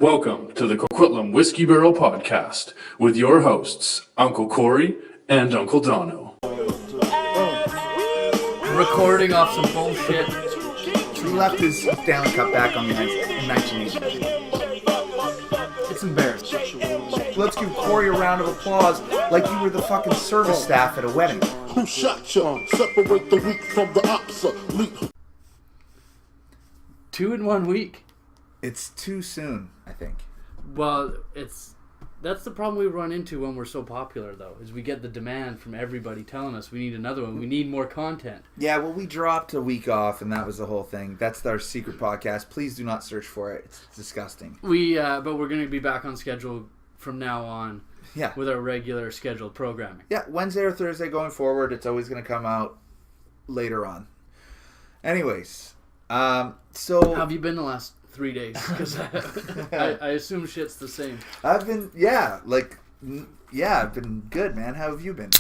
Welcome to the Coquitlam Whiskey Barrel Podcast with your hosts, Uncle Corey and Uncle Dono. Recording off some bullshit. He left his Stanley Cup back on the ice in 1980. It's embarrassing. Let's give Corey a round of applause like you were the fucking service staff at a wedding. Who shot you? Separate the weak from the obsolete. 2 in 1 week. It's too soon, I think. Well, that's the problem we run into when we're so popular, though, is we get the demand from everybody telling us we need another one. We need more content. Yeah, well, we dropped a week off, and that was the whole thing. That's our secret podcast. Please do not search for it. It's disgusting. But we're going to be back on schedule from now on. Yeah. With our regular scheduled programming. Yeah, Wednesday or Thursday going forward. It's always going to come out later on. Anyways, so... How have you been the last 3 days? Because I assume shit's the same. I've been, I've been good, man. How have you been?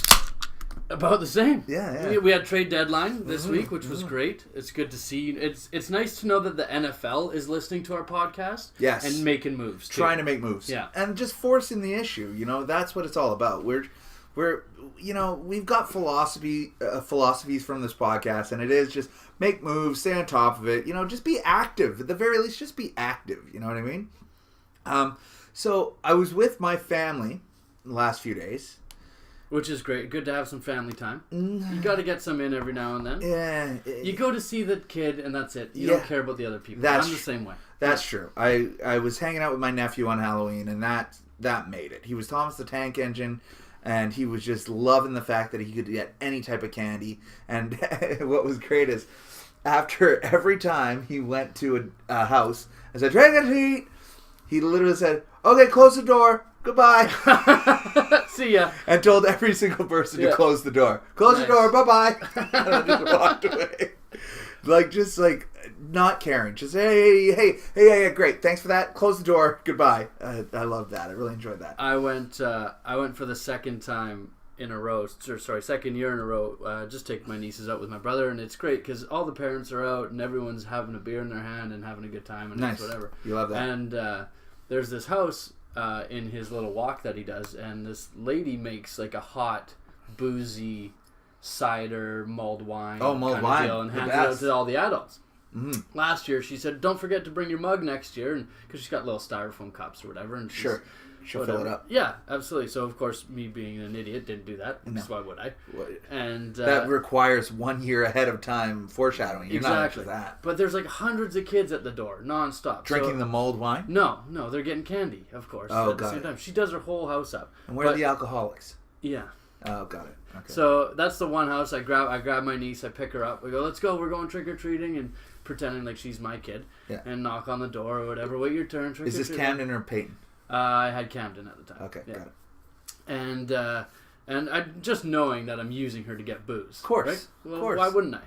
About the same. Yeah. We had trade deadline this week, which was great. It's good to see. It's nice to know that the NFL is listening to our podcast. Yes. And making moves. Too. Trying to make moves. Yeah. And just forcing the issue. You know, that's what it's all about. We've got philosophies from this podcast, and it is just make moves, stay on top of it. You know, just be active. At the very least, just be active. You know what I mean? So I was with my family the last few days. Which is great. Good to have some family time. You got to get some in every now and then. Yeah. You go to see the kid, and that's it. You don't care about the other people. I'm the same way. That's true. I was hanging out with my nephew on Halloween, and that made it. He was Thomas the Tank Engine, and he was just loving the fact that he could get any type of candy. And what was great is, after every time he went to a house and said, "Trick or treat," he literally said, "Okay, close the door. Goodbye." See ya. And told every single person to close the door. Close the door. Bye-bye. And just walked away. Just not caring. Just, hey, great. Thanks for that. Close the door. Goodbye. I love that. I really enjoyed that. I went for the second year in a row, just take my nieces out with my brother, and it's great because all the parents are out and everyone's having a beer in their hand and having a good time and nice. Whatever. You love that. And there's this house in his little walk that he does, and this lady makes like a hot, boozy cider, mulled wine mulled kind wine. of deal, and hands it out to all the adults. Mm-hmm. Last year, she said, "Don't forget to bring your mug next year," and because she's got little styrofoam cups or whatever, and she'll fill it up. Yeah, absolutely. So of course, me being an idiot, didn't do that. Because why would I? And that requires 1 year ahead of time foreshadowing. You're not after that. But there's like hundreds of kids at the door, nonstop, drinking the mulled wine. No, they're getting candy, of course. Oh, at the same time, she does her whole house up. And where are the alcoholics? Yeah. Oh, got it. Okay. So that's the one house. I grab my niece, I pick her up. We go, "Let's go. We're going trick or treating," and pretending like she's my kid. Yeah. And knock on the door or whatever. Wait your turn. Trick Is this Camden or Peyton? I had Camden at the time. Okay, got it. And I just knowing that I'm using her to get booze. Of course. Right? Well, of course. why wouldn't I?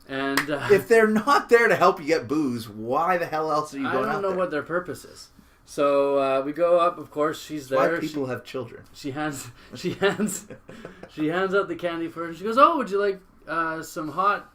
And if they're not there to help you get booze, why the hell else are you going out there? I don't know what their purpose is. So we go up. Of course, she's there. Why people have children? She hands out the candy for her. And she goes, "Oh, would you like some hot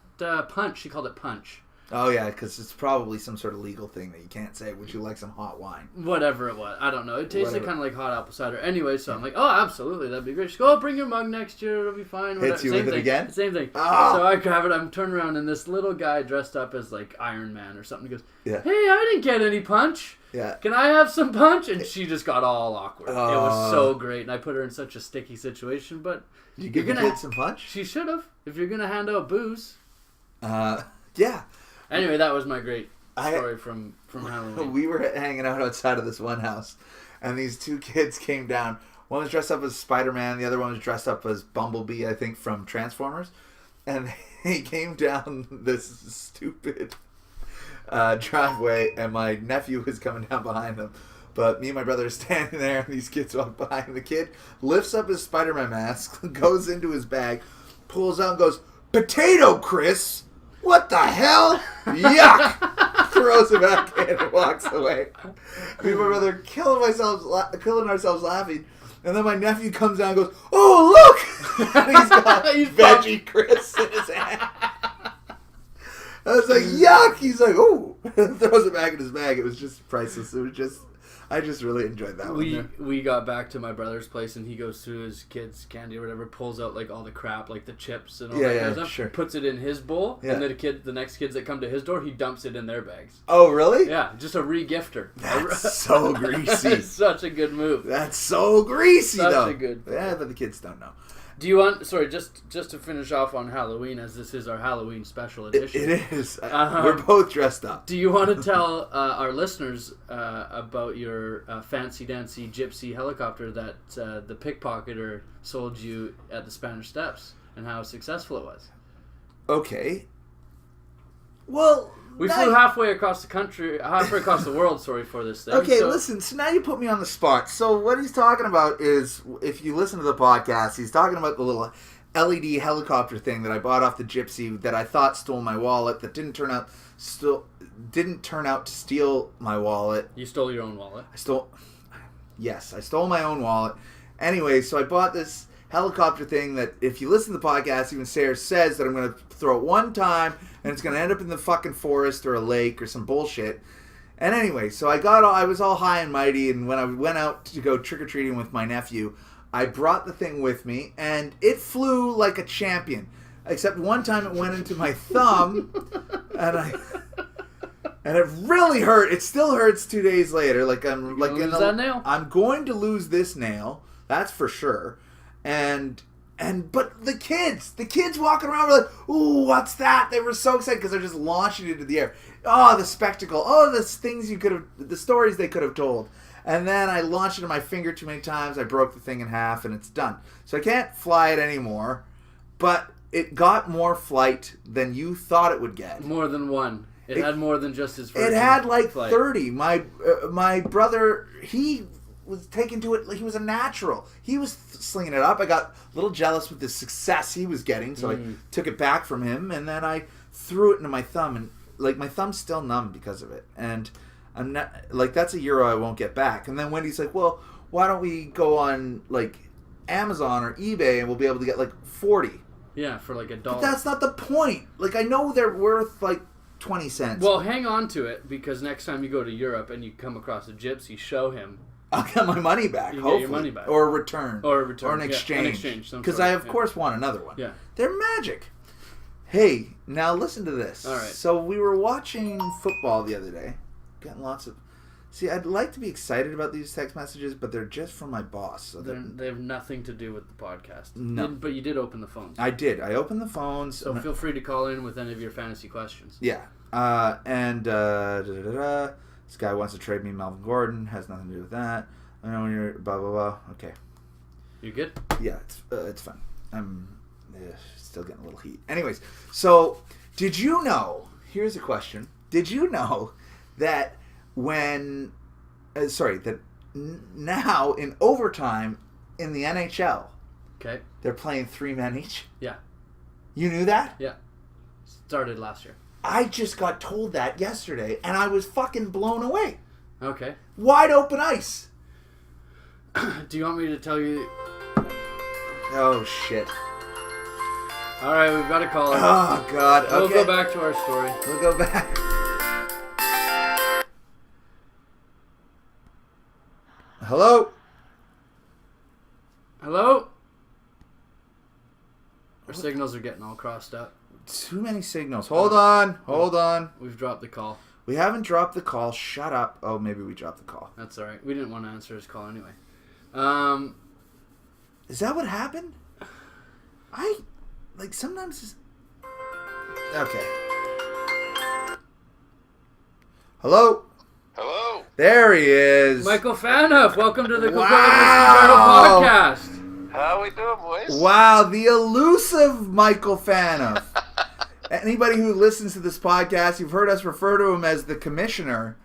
punch?" She called it punch. Oh, yeah, because it's probably some sort of legal thing that you can't say. Would you like some hot wine? Whatever it was. I don't know. It tasted kind of like hot apple cider. Anyway, so I'm like, "Oh, absolutely. That'd be great." She goes, "Oh, bring your mug next year. It'll be fine." Whatever. Hits you with it again? Same thing. Oh. So I grab it. I'm turning around, and this little guy dressed up as like Iron Man or something goes, "Yeah. Hey, I didn't get any punch. Yeah. Can I have some punch?" And she just got all awkward. It was so great, and I put her in such a sticky situation. But did you give the kid some punch? She should have. If you're gonna hand out booze. Yeah. Anyway, that was my great story from Halloween. We were hanging out outside of this one house, and these two kids came down. One was dressed up as Spider-Man, the other one was dressed up as Bumblebee, I think, from Transformers. And they came down this stupid driveway, and my nephew was coming down behind them. But me and my brother are standing there, and these kids walk behind. The kid lifts up his Spider-Man mask, goes into his bag, pulls out and goes, "Potato, Chris! What the hell? Yuck!" Throws it back in and walks away. Me and my brother killing ourselves laughing. And then my nephew comes down and goes, "Oh, look!" And he's got Veggie Chris in his hand. I was like, "Yuck!" He's like, "Oh." Throws it back in his bag. It was just priceless. It was just I just really enjoyed that one. We got back to my brother's place and he goes through his kids' candy or whatever, pulls out like all the crap, like the chips and all that kind of stuff, sure. puts it in his bowl, Yeah. and then the next kids that come to his door, he dumps it in their bags. Oh, really? Yeah, just a re-gifter. That's so greasy. It's such a good move. That's so greasy, Such though. a good move. Yeah, but the kids don't know. Do you want? Sorry, just to finish off on Halloween, as this is our Halloween special edition. It is. We're both dressed up. Do you want to tell our listeners about your fancy dancy gypsy helicopter that the pickpocketer sold you at the Spanish Steps and how successful it was? Okay. Well, We flew halfway across the world, sorry, for this thing. Okay, listen, so now you put me on the spot. So what he's talking about is, if you listen to the podcast, he's talking about the little LED helicopter thing that I bought off the gypsy that I thought stole my wallet, that didn't turn out to steal my wallet. You stole your own wallet. I stole my own wallet. Anyway, so I bought this helicopter thing that, if you listen to the podcast, even Sarah says that I'm going to throw it one time and it's going to end up in the fucking forest or a lake or some bullshit. And anyway, so I was all high and mighty, and when I went out to go trick-or-treating with my nephew, I brought the thing with me, and it flew like a champion. Except one time it went into my thumb, and it really hurt. It still hurts 2 days later. Like I'm like lose that nail? I'm going to lose this nail. That's for sure. But the kids walking around were like, "Ooh, what's that?" They were so excited because they're just launching it into the air. Oh, the spectacle! Oh, the stories they could have told. And then I launched it in my finger too many times. I broke the thing in half, and it's done. So I can't fly it anymore. But it got more flight than you thought it would get. More than one. It had more than just his first. It had like flight. 30. My brother, he was taken to it like he was a natural. He was slinging it up. I got a little jealous with the success he was getting, so I took it back from him, and then I threw it into my thumb, and like my thumb's still numb because of it. And I'm not like, that's €1 I won't get back. And then Wendy's like, "Well, why don't we go on like Amazon or eBay and we'll be able to get like 40." Yeah, for like $1. But that's not the point. Like, I know they're worth like 20 cents. Well, hang on to it, because next time you go to Europe and you come across a gypsy, show him. I'll get my money back, You hopefully. get your money back. Or a return. Or a return. Or an Yeah, exchange. an exchange. Because I, of course, want another one. Yeah. They're magic. Hey, now listen to this. All right. So we were watching football the other day. Getting lots of... See, I'd like to be excited about these text messages, but they're just from my boss. So They have nothing to do with the podcast. No. But you did open the phones. I did. I opened the phones. So feel free to call in with any of your fantasy questions. Yeah. This guy wants to trade me Melvin Gordon. Has nothing to do with that. I know when you're blah, blah, blah. Okay. You good? Yeah, it's fun. I'm still getting a little heat. Anyways, so did you know, here's a question. Did you know that now in overtime in the NHL, Okay. they're playing 3 men each? Yeah. You knew that? Yeah. Started last year. I just got told that yesterday, and I was fucking blown away. Okay. Wide open ice. Do you want me to tell you? Oh, shit. All right, we've got a caller. Oh, God. Okay. We'll go back to our story. We'll go back. Hello? Hello? Our signals are getting all crossed up. Too many signals. Hold on. We've dropped the call. We haven't dropped the call. Shut up. Oh, maybe we dropped the call. That's all right. We didn't want to answer his call anyway. Is that what happened? Sometimes... Okay. Hello? There he is. Michael Fanoff, welcome to the Coquitlam Wow. podcast. How we doing, boys? Wow, the elusive Michael Fanoff. Anybody who listens to this podcast, you've heard us refer to him as the commissioner.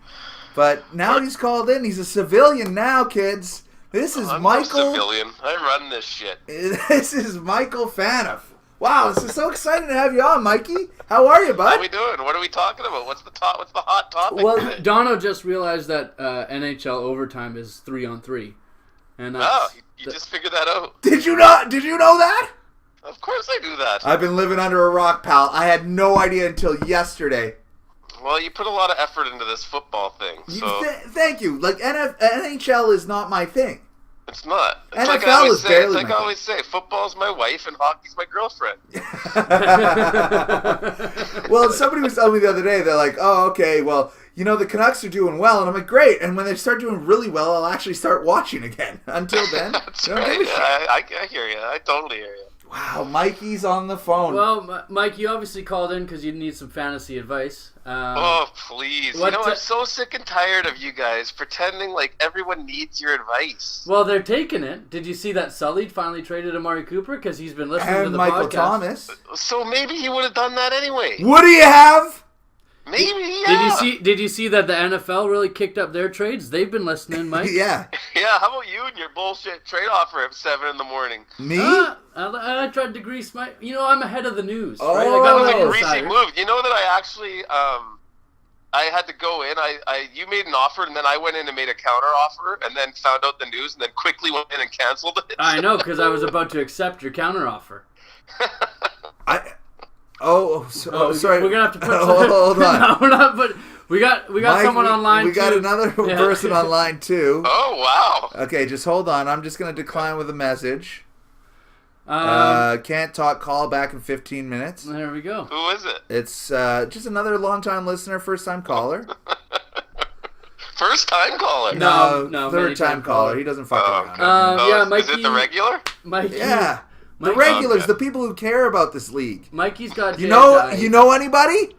But now he's called in. He's a civilian now, kids. This is I'm Michael. no civilian. I run this shit. This is Michael Fanoff. Wow, this is so exciting to have you on, Mikey. How are you, bud? How we doing? What are we talking about? What's the hot topic Well, today? Dono just realized that NHL overtime is 3-on-3. And Oh, you just figured that out. Did you know that? Of course I do that. I've been living under a rock, pal. I had no idea until yesterday. Well, you put a lot of effort into this football thing, so Thank you. Like NHL is not my thing. it's not. It's NFL like I always is say. barely It's like my I always say. Football's my wife and hockey's my girlfriend. Well, somebody was telling me the other day, they're like, oh, okay, well, the Canucks are doing well. And I'm like, great. And when they start doing really well, I'll actually start watching again. Until then, That's don't right. give a shit. I hear you. I totally hear you. Wow, Mikey's on the phone. Well, Mike, you obviously called in because you need some fantasy advice. Oh, please. I'm so sick and tired of you guys pretending like everyone needs your advice. Well, they're taking it. Did you see that Sully finally traded Amari Cooper because he's been listening to And the Michael podcast? Thomas. So maybe he would have done that anyway. What do you have? Maybe, yeah. Did you see that the NFL really kicked up their trades? They've been listening, Mike. Yeah. Yeah, how about you and your bullshit trade offer at 7 in the morning? Me? I tried to grease my... I'm ahead of the news. Oh. Right? I That got was my a greasy insider. move. You know that I actually, I had to go in. You made an offer, and then I went in and made a counter offer, and then found out the news, and then quickly went in and canceled it. I know, because I was about to accept your counter offer. Sorry. We're gonna have to put. Hold on. No, we're not. But we got Mike, someone online. We got too. another Yeah. person online too. Oh, wow. Okay, just hold on. I'm just gonna decline with a message. Um, Can't talk. Call back in 15 minutes. there we go. Who is it? It's just another long-time listener, first-time caller. First time caller. No, third-time many-time caller. caller. He doesn't fuck around. Yeah, Is Mikey. it the regular? Mikey. Yeah. The Mikey- regulars, Okay. the people who care about this league. Mikey's got. You JHI. know anybody?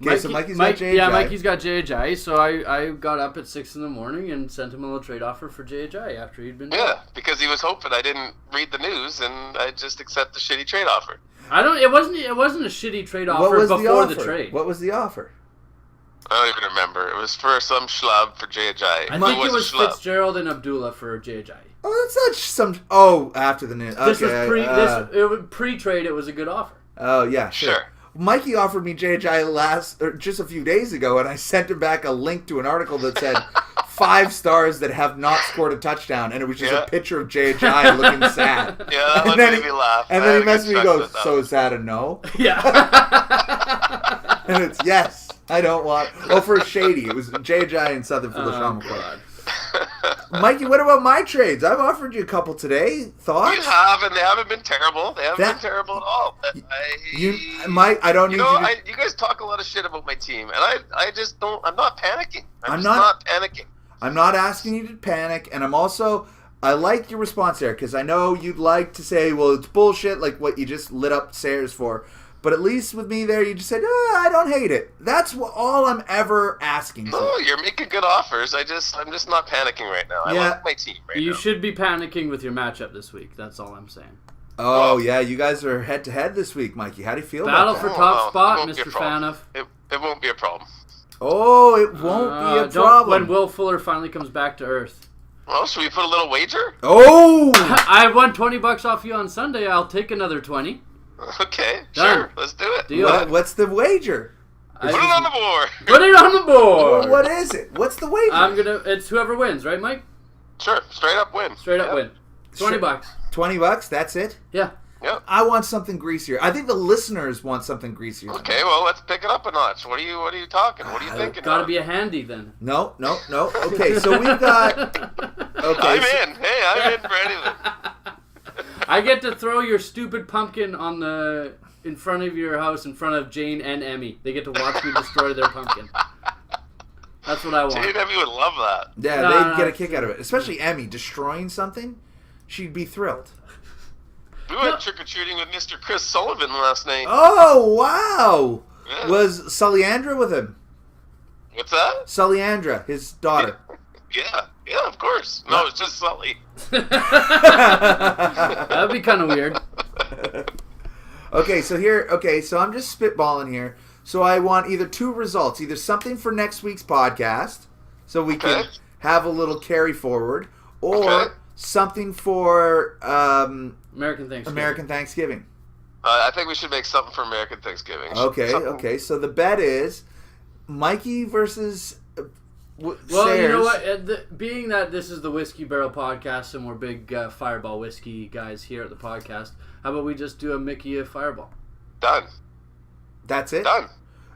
Okay, Mikey, so Mikey's got JHI. Yeah, Mikey's got JHI. So I got up at 6 in the morning and sent him a little trade offer for JHI after he'd been. Yeah, because he was hoping I didn't read the news, and I just accept the shitty trade offer. It wasn't a shitty trade What offer was the before offer? the trade. What was the offer? I don't even remember. It was for some schlub for JHI. I Who think it was a schlub? Fitzgerald and Abdullah for JHI. Oh, that's not some. Oh, after the news. Okay. This was pre-trade. It was a good offer. Oh yeah, sure. Sure. Mikey offered me JHI just a few days ago, and I sent him back a link to an article that said 5 stars that have not scored a touchdown, and it was just a picture of JHI looking sad. Yeah, that one made me laugh. And I then he had a messaged good me and chuckle goes, at that "So one. is that a no?" Yeah. And it's yes. I don't want. Oh, for Shady, it was JHI and Southern for Oh, LaShawn God. Mikey, what about my trades? I've offered you a couple today. Thoughts? You have, and they haven't been terrible. They haven't been terrible at all. I don't need you. You guys talk a lot of shit about my team, and I just don't. I'm not panicking. I'm just not- not panicking. I'm not asking you to panic, and I like your response there, because I know you'd like to say, well, it's bullshit, like what you just lit up Sayers for. But at least with me there, you just said, I don't hate it. That's all I'm ever asking for. Oh, you're making good offers. I'm just not panicking right now. I Yeah. like my team right You now. should be panicking with your matchup this week. That's all I'm saying. Oh, yeah, you guys are head-to-head this week, Mikey. How do you feel Battle about for that? top it spot, won't be a Mr. problem. Fanoff. It won't be a problem. Oh, it won't be a problem. When Will Fuller finally comes back to earth. Well, should we put a little wager? Oh! I won $20 off you on Sunday. I'll take another 20. Okay, Done. sure. Let's do it. Deal. What's the wager? Put it on the board. Put it on the board. What is it? What's the wager? It's whoever wins, right, Mike? Sure, straight up win. Straight up Yep. win. $20. $20, that's it? Yeah. Yep. I want something greasier. I think the listeners want something greasier. than Okay, that. well, let's pick it up a notch. What are you talking? What are you thinking? Gotta of? be a handy then. No. Okay, so we've got... Okay, I'm in. Hey, I'm in for anything. I get to throw your stupid pumpkin in front of your house, in front of Jane and Emmy. They get to watch me destroy their pumpkin. That's what I want. Jane Emmy would love that. Yeah, No, they'd no, get a it's- kick out of it. Especially Emmy destroying something. She'd be thrilled. We went trick-or-treating with Mr. Chris Sullivan last night. Oh, wow! Yeah. Was Sullyandra with him? What's that? Sullyandra, his daughter. Yeah, of course. No, it's just Sully. That'd be kind of weird. Okay, so I'm just spitballing here. So I want either 2 results, either something for next week's podcast, so we can Okay. have a little carry forward, or Okay. something for American Thanksgiving. American Thanksgiving. I think we should make something for American Thanksgiving. Okay, Something- okay. So the bet is Mikey versus Well, Sayers. you know what? Being that this is the Whiskey Barrel podcast and we're big Fireball whiskey guys here at the podcast, how about we just do a Mickey of Fireball? Done. That's it. Done.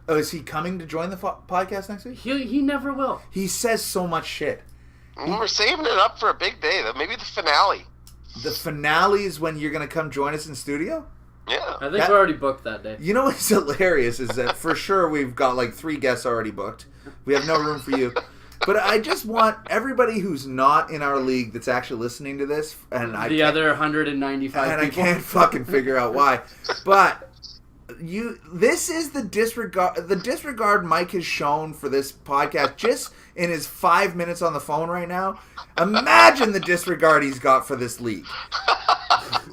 Oh, is he coming to join the podcast next week? He never will. He says so much shit. We're saving it up for a big day, though. Maybe the finale. The finale is when you're going to come join us in studio? Yeah. I think we're already booked that day. You know what's hilarious is that for sure we've got like 3 guests already booked. We have no room for you. But I just want everybody who's not in our league that's actually listening to this, and the other 195 and people. I can't fucking figure out why. But this is the disregard Mike has shown for this podcast just in his 5 minutes on the phone right now. Imagine the disregard he's got for this league.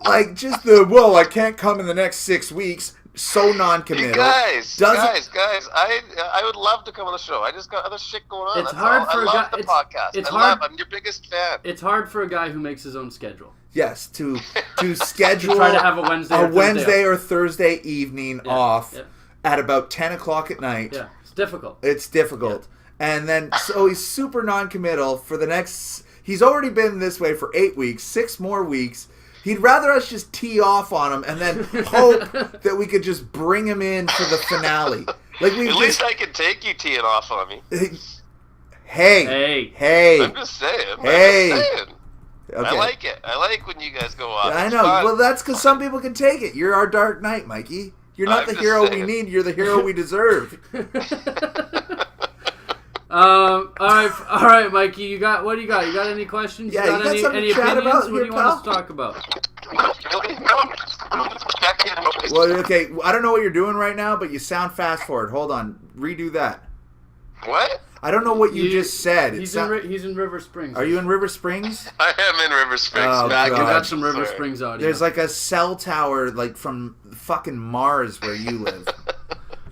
Like just I can't come in the next 6 weeks. So non-committal. Guys, I would love to come on the show. I just got other shit going on. It's hard for a guy. I love the podcast. I'm your biggest fan. It's hard for a guy who makes his own schedule. Yes, to schedule to try to have a Wednesday or Thursday evening off at about 10 o'clock at night. Yeah, it's difficult. It's difficult. Yeah. And then, so he's super non-committal for the next... He's already been this way for 8 weeks, 6 more weeks. He'd rather us just tee off on him and then hope that we could just bring him in for the finale. Like At least I can take you teeing off on me. Hey. I'm just saying. Okay. I like it. I like when you guys go off. I It's know. fun. Well, that's because some people can take it. You're our Dark Knight, Mikey. You're not I'm the just hero we saying. need. You're the hero we deserve. All right, Mikey. What do you got? You got any questions? Yeah, you you got something any to chat opinions? about What here, do you want us to pal? talk about? Well, okay. I don't know what you're doing right now, but you sound fast forward. Hold on. Redo that. What? I don't know what you just said. He's in River Springs. Are you in River Springs? I am in River Springs. Oh, back God. We in got the- some River sorry. Springs audio. There's like a cell tower like from fucking Mars where you live.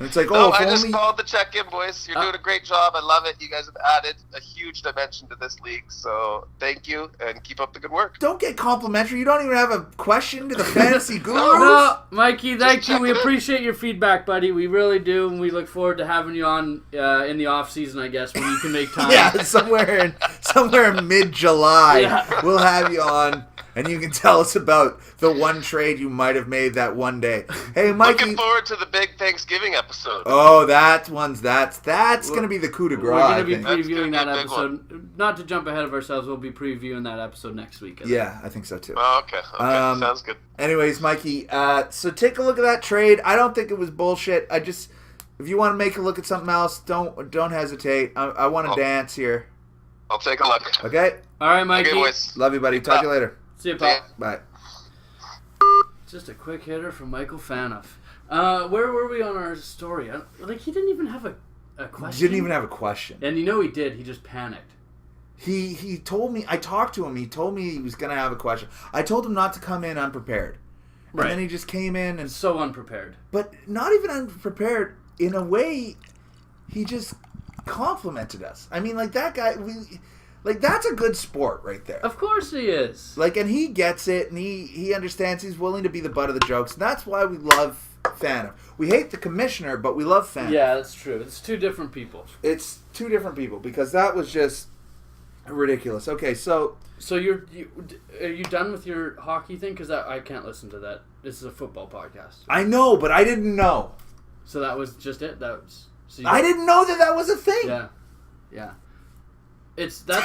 And it's like, No, if I just only... called the check-in, boys. You're doing a great job. I love it. You guys have added a huge dimension to this league, so thank you, and keep up the good work. Don't get complimentary. You don't even have a question to the fantasy gurus? No, Mikey, thank you. We appreciate your feedback, buddy. We really do, and we look forward to having you on in the off season, I guess, when you can make time. Yeah, somewhere in mid-July, Yeah. we'll have you on, and you can tell us about the one trade you might have made that one day. Hey, Mikey. Looking forward to the big Thanksgiving episode. Oh, that's going to be the coup de grace. We're going to be That's gonna previewing be that a big episode. Not to jump ahead of ourselves, we'll be previewing that episode next week. Yeah, I think so too. Oh, okay. Sounds good. Anyways, Mikey, so take a look at that trade. I don't think it was bullshit. If you want to make a look at something else, don't hesitate. I want to dance here. I'll take a look. Okay? All right, Mikey. Okay, boys. Love you, buddy. Talk to you later. See you, See ya. pal. Bye. Just a quick hitter from Michael Fanoff. Where were we on our story? He didn't even have a question. Didn't even have a question. And you know he did. He just panicked. He told me, I talked to him, he told me he was going to have a question. I told him not to come in unprepared. And Right. then he just came in and... So unprepared. But not even unprepared. In a way, he just complimented us. I mean, like, that guy... that's a good sport right there. Of course he is. And he gets it, and he understands. He's willing to be the butt of the jokes. And that's why we love Fanoff. We hate the commissioner, but we love Fanoff. Yeah, that's true. It's two different people. It's two different people, because that was just ridiculous. Okay, so... So are you done with your hockey thing? Because I can't listen to that. This is a football podcast. I know, but I didn't know. So that was just it? I didn't know that was a thing. Yeah. That's... That's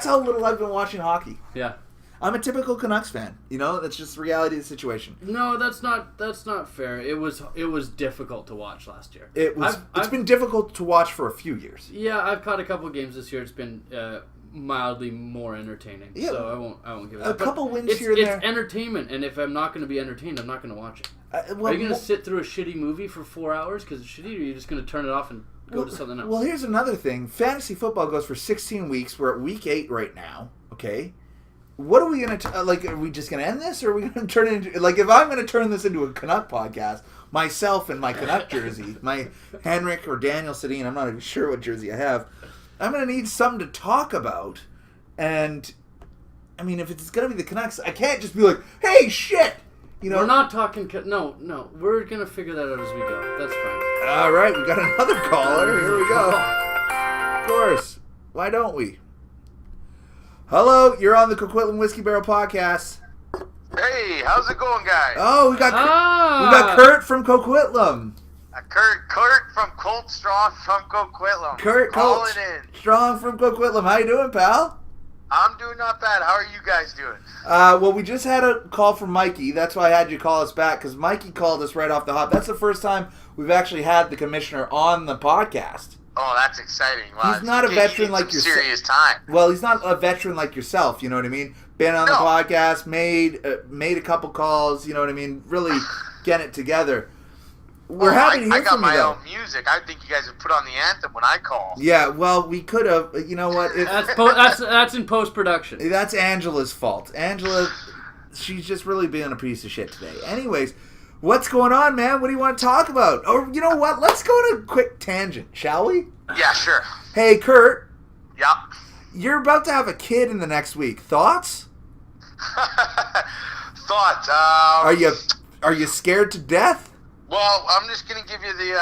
how little I've been watching hockey. Yeah. I'm a typical Canucks fan. That's just the reality of the situation. No, that's not fair. It was difficult to watch last year. It's been difficult to watch for a few years. Yeah, I've caught a couple games this year. It's been mildly more entertaining. Yeah. So I won't give it A that. couple But wins here and there. It's entertainment, and if I'm not going to be entertained, I'm not going to watch it. Are you going to sit through a shitty movie for 4 hours because it's shitty, or are you just going to turn it off and go to something else? Well, here's another thing. Fantasy football goes for 16 weeks. We're at week 8 right now. Okay. What are we going to... are we just going to end this, or are we going to turn it into... if I'm going to turn this into a Canuck podcast, myself in my Canuck jersey, my Henrik or Daniel Sedin, I'm not even sure what jersey I have, I'm going to need something to talk about. And, I mean, if it's going to be the Canucks, I can't just be like, hey, shit! We're not talking... No. We're going to figure that out as we go. That's fine. All right, we got another caller. Here we go. Of course. Why don't we? Hello, you're on the Coquitlam Whiskey Barrel Podcast. Hey, how's it going, guys? Oh, we got Kurt from Coquitlam. Kurt from Colt Strong from Coquitlam. Kurt calling Colt in. Strong from Coquitlam. How you doing, pal? I'm doing not bad. How are you guys doing? Well, we just had a call from Mikey. That's why I had you call us back, because Mikey called us right off the hop. That's the first time we've actually had the commissioner on the podcast. Oh, that's exciting. Wow, He's not a veteran like yourself. Serious time. Well, he's not a veteran like yourself, you know what I mean? Been on the podcast, made a couple calls, you know what I mean? Really getting it together. We're happy to hear from you, I got my though. own music. I think you guys would put on the anthem when I call. Yeah, well, we could have. You know what? That's in post-production. That's Angela's fault. Angela, she's just really being a piece of shit today. Anyways, what's going on, man? What do you want to talk about? Or, you know what? Let's go on a quick tangent, shall we? Yeah, sure. Hey, Kurt. Yep. You're about to have a kid in the next week. Thoughts? Thoughts? Are you scared to death? Well, I'm just gonna give you the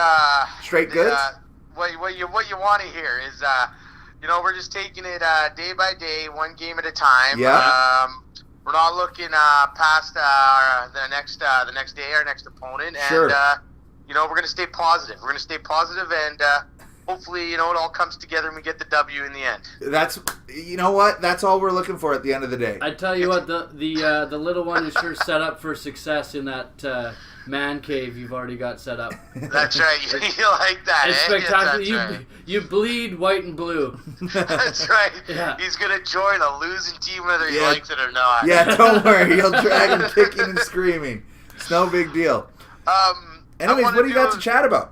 straight goods. What you want to hear is we're just taking it day by day, one game at a time. Yeah. We're not looking past the next day, our next opponent, and sure. We're gonna stay positive. We're gonna stay positive, and hopefully, it all comes together and we get the W in the end. You know what? That's all we're looking for at the end of the day. I tell you what, the little one is sure set up for success in that man cave you've already got set up. That's right. You like that? It's spectacular. Right. You bleed white and blue. That's right. Yeah. He's gonna join a losing team whether he likes it or not. Yeah, don't worry. He'll drag him kicking and screaming. It's no big deal. Anyways, what do you got to chat about?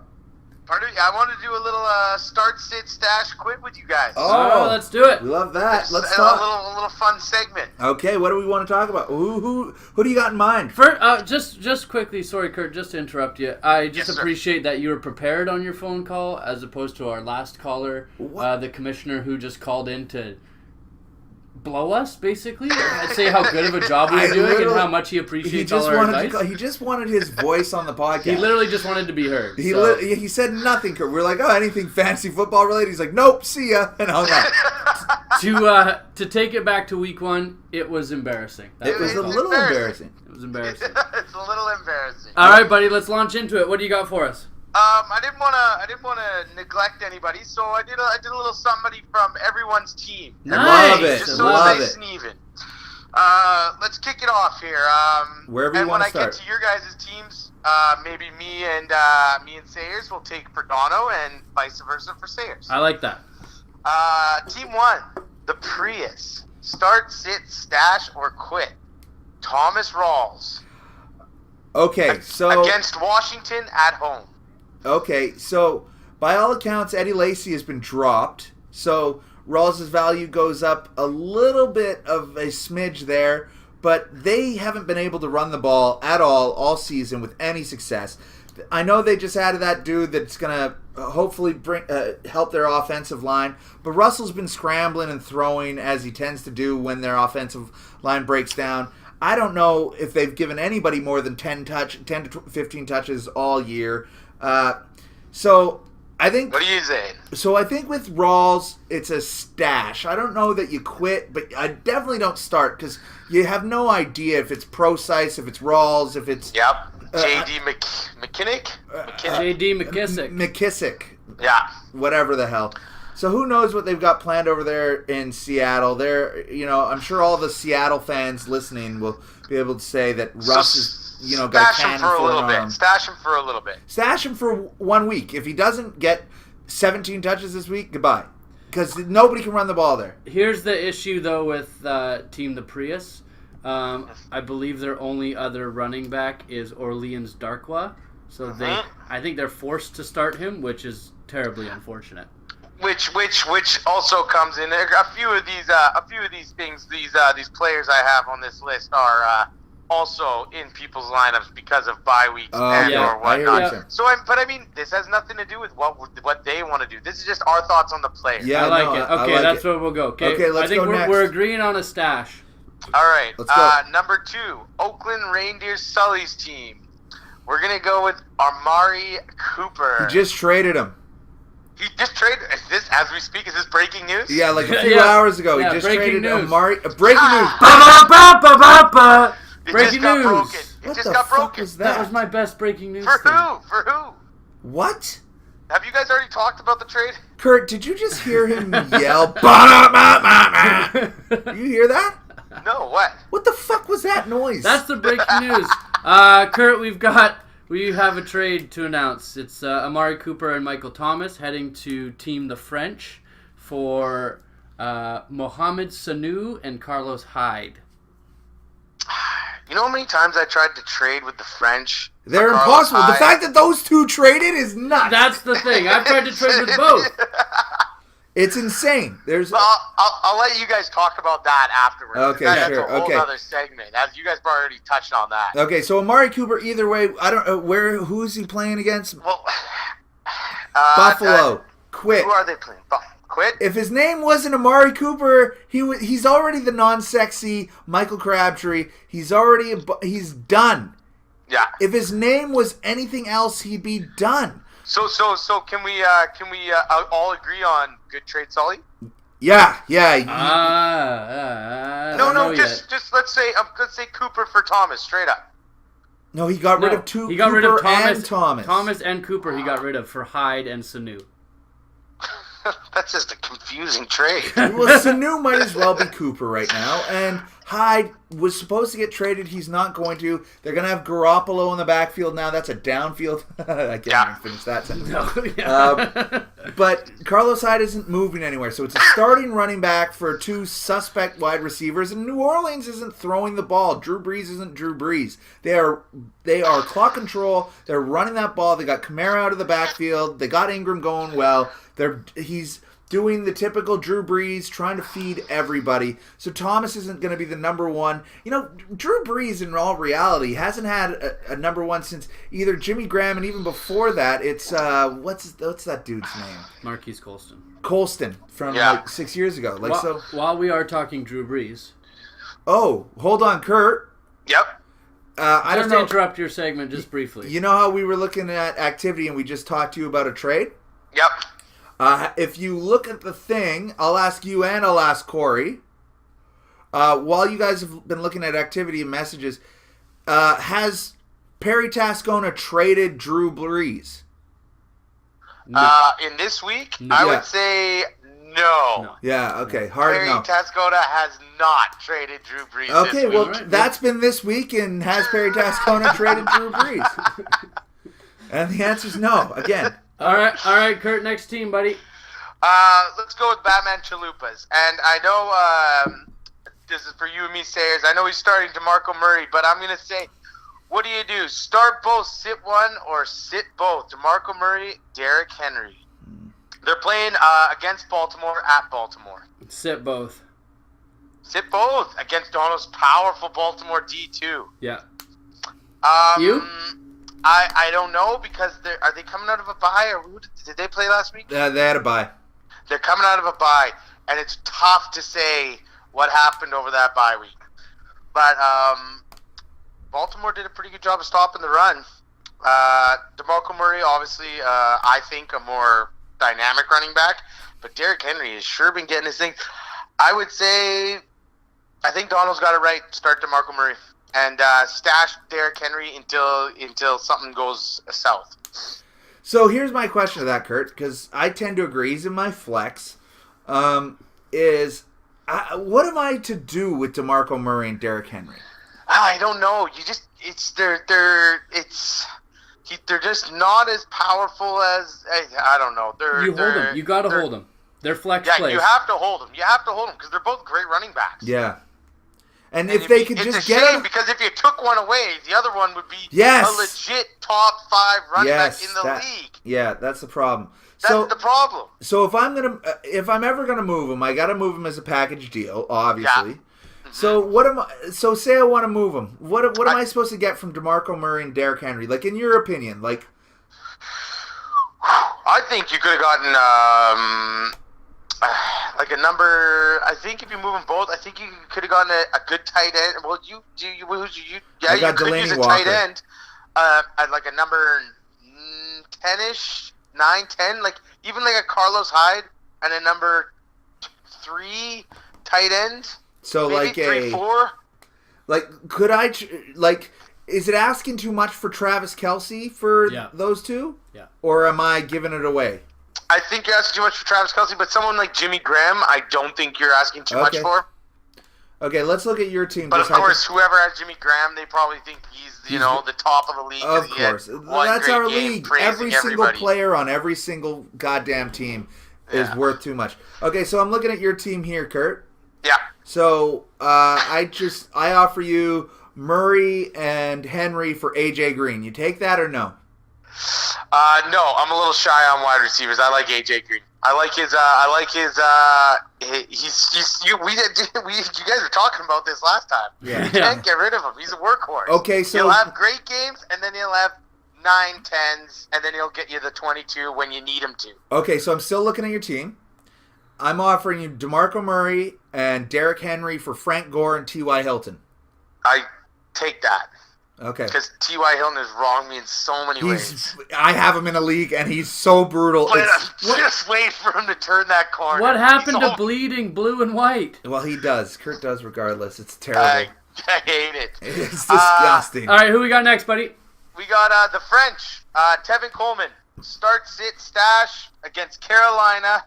Pardon me? I want to do a little start, sit, stash, quit with you guys. Oh, let's do it. We love that. Let's talk. A little fun segment. Okay, what do we want to talk about? Who do you got in mind? Just quickly, sorry, Kurt, just to interrupt you. I just appreciate that you were prepared on your phone call as opposed to our last caller, the commissioner who just called in to blow us, basically. I'd say how good of a job we were doing and how much he appreciates all our advice. He just wanted his voice on the podcast. He literally just wanted to be heard. He said nothing, Kurt. We're like, oh, anything fantasy football related? He's like, nope, see ya, and hung up. To take it back to week one, it was embarrassing. It was a little embarrassing. It was embarrassing. It's a little embarrassing. All right, buddy, let's launch into it. What do you got for us? I didn't want to neglect anybody, so I did a little somebody from everyone's team. Nice. Love it. Just so Love nice it. and even. Let's kick it off here. Wherever you want to start. And when I get to your guys' teams, maybe me and Sayers will take Perdano, and vice versa for Sayers. I like that. Team 1, the Prius. Start, sit, stash, or quit. Thomas Rawls. Okay, so against Washington at home. Okay, so by all accounts, Eddie Lacy has been dropped. So Rawls' value goes up a little bit of a smidge there, but they haven't been able to run the ball at all season with any success. I know they just added that dude that's going to hopefully help their offensive line, but Russell's been scrambling and throwing as he tends to do when their offensive line breaks down. I don't know if they've given anybody more than 10 to 15 touches all year. So I think. What are you saying? So I think with Rawls, it's a stash. I don't know that you quit, but I definitely don't start because you have no idea if it's Procise, if it's Rawls, if it's. Yep. J.D. McKinnick. J.D. McKissick. McKissick. Yeah. Whatever the hell. So who knows what they've got planned over there in Seattle? I'm sure all the Seattle fans listening will be able to say that Russ is. Got a cannon for a little bit. Stash him for a little bit. Stash him for 1 week. If he doesn't get 17 touches this week, goodbye. Because nobody can run the ball there. Here's the issue, though, with Team the Prius. I believe their only other running back is Orleans Darkwa. So I think they're forced to start him, which is terribly unfortunate. Which also comes in there. A few of these things, these players I have on this list are also in people's lineups because of bye weeks or whatnot. So, this has nothing to do with what they want to do. This is just our thoughts on the players. Yeah, I like it. Okay, that's where we'll go. Okay, let's I think go next. We're agreeing on a stash. All right. Let's go. Number 2, Oakland Reindeers Sully's team. We're gonna go with Amari Cooper. He just traded him. He just traded. Is this, as we speak, is this breaking news? Yeah, like a few hours ago. Yeah, he just breaking traded news. Amari. Breaking news. It Breaking just got news. broken. It What just the got fuck broken. was That that? was my best breaking news For thing. who? For who? What? Have you guys already talked about the trade? Kurt, did you just hear him yell? "Ba-da-ba-ba-ba"? You hear that? No, what? What the fuck was that noise? That's the breaking news. Kurt, we have a trade to announce. It's Amari Cooper and Michael Thomas heading to Team the French for Mohamed Sanu and Carlos Hyde. You know how many times I tried to trade with the French? They're for Carlos impossible. The Hyde? fact that those two traded is nuts. That's the thing. I've tried to trade with both. It's insane. There's Well, I'll let you guys talk about that afterwards. Okay, That's sure, a whole okay. other segment. As you guys already touched on that. okay. So Amari Cooper, either way, I don't who is he playing against? Well, Buffalo. Quit. Who are they playing? Quit? If his name wasn't Amari Cooper, he's already the non-sexy Michael Crabtree. He's done. Yeah. If his name was anything else, he'd be done. So can we all agree on good trade, Sully? Yeah. No, just let's say Cooper for Thomas, straight up. No, he got rid of He got rid of Cooper and Thomas. Thomas and Cooper he got rid of for Hyde and Sanu. That's just a confusing trade. Well, Sanu might as well be Cooper right now, and Hyde was supposed to get traded. He's not going to. They're going to have Garoppolo in the backfield now. That's a downfield. I can't even finish that sentence. But Carlos Hyde isn't moving anywhere, so it's a starting running back for two suspect wide receivers, and New Orleans isn't throwing the ball. Drew Brees isn't Drew Brees. They are clock control. They're running that ball. They got Kamara out of the backfield. They got Ingram going well. He's doing the typical Drew Brees, trying to feed everybody. So Thomas isn't going to be the number one. You know, Drew Brees, in all reality, hasn't had a number one since either Jimmy Graham, and even before that, it's what's that dude's name? Marquise Colston. Colston from like 6 years ago. While we are talking Drew Brees. Oh, hold on, Kurt. Yep. I don't Just know. to interrupt your segment just briefly. You know how we were looking at activity and we just talked to you about a trade? Yep. If you look at the thing, I'll ask you and I'll ask Corey. While you guys have been looking at activity and messages, has Perry Tascona traded Drew Brees? In this week, No. I Yeah. would say no. Yeah, okay. Hard Perry enough. Tascona has not traded Drew Brees Okay, this week. well, Alright. that's been this week, and has Perry Tascona traded Drew Brees? And the answer's no. Again. All right, Kurt. Next team, buddy. Let's go with Batman Chalupas. And I know this is for you and me, Sayers. I know he's starting DeMarco Murray, but I'm going to say, what do? Start both, sit one, or sit both? DeMarco Murray, Derrick Henry. They're playing against Baltimore at Baltimore. Sit both. Sit both against Donald's powerful Baltimore D2. Yeah. You? I don't know because are they coming out of a bye or did they play last week? They had a bye. They're coming out of a bye, and it's tough to say what happened over that bye week. But Baltimore did a pretty good job of stopping the run. DeMarco Murray, obviously, I think a more dynamic running back, but Derrick Henry has sure been getting his thing. I would say, I think Donald's got it right. Start DeMarco Murray and stash Derrick Henry until something goes south. So here's my question to that, Kurt, because I tend to agree. He's in my flex. What am I to do with DeMarco Murray and Derrick Henry? I don't know. They're just not as powerful as I don't know. You hold them. You got to hold them. They're flex plays. You have to hold them. You have to hold them because they're both great running backs. Yeah. And if they could just get shame him, because if you took one away, the other one would be Yes. a legit top 5 running back yes, in the league. Yeah, that's the problem. That's the problem. So if I'm ever gonna move him, I gotta move him as a package deal, obviously. Yeah. Mm-hmm. So say I want to move him. What am I supposed to get from DeMarco Murray and Derrick Henry? Like, in your opinion, like. I think you could have gotten like a number. I think if you move them both, I think you could have gotten a good tight end. Well, you got could Delaney use a Walker. tight end at like a number 10-ish, 9, 10, like even like a Carlos Hyde and a number 3 tight end. So maybe like 3, 4. Like, could I is it asking too much for Travis Kelce for those two? Yeah. Or am I giving it away? I think you're asking too much for Travis Kelce, but someone like Jimmy Graham, I don't think you're asking too much for. Okay, let's look at your team. But of course, whoever has Jimmy Graham, they probably think he's the top of the league. Of course. That's our league. Every single player on every single goddamn team is worth too much. Okay, so I'm looking at your team here, Kurt. Yeah. So I offer you Murray and Henry for AJ Green. You take that or no? No, I'm a little shy on wide receivers. I like AJ Green. I like his. You guys were talking about this last time. Yeah. You can't get rid of him. He's a workhorse. Okay, so he'll have great games, and then he'll have 9-10s, and then he'll get you the 22 when you need him to. Okay, so I'm still looking at your team. I'm offering you DeMarco Murray and Derrick Henry for Frank Gore and T.Y. Hilton. I take that. Okay. Because T.Y. Hilton has wronged me in so many ways. I have him in a league, and he's so brutal. But just wait for him to turn that corner. What happened to bleeding blue and white? Well, he does. Kurt does regardless. It's terrible. I hate it. It's disgusting. All right, who we got next, buddy? We got the French. Tevin Coleman. Start, sit, stash against Carolina.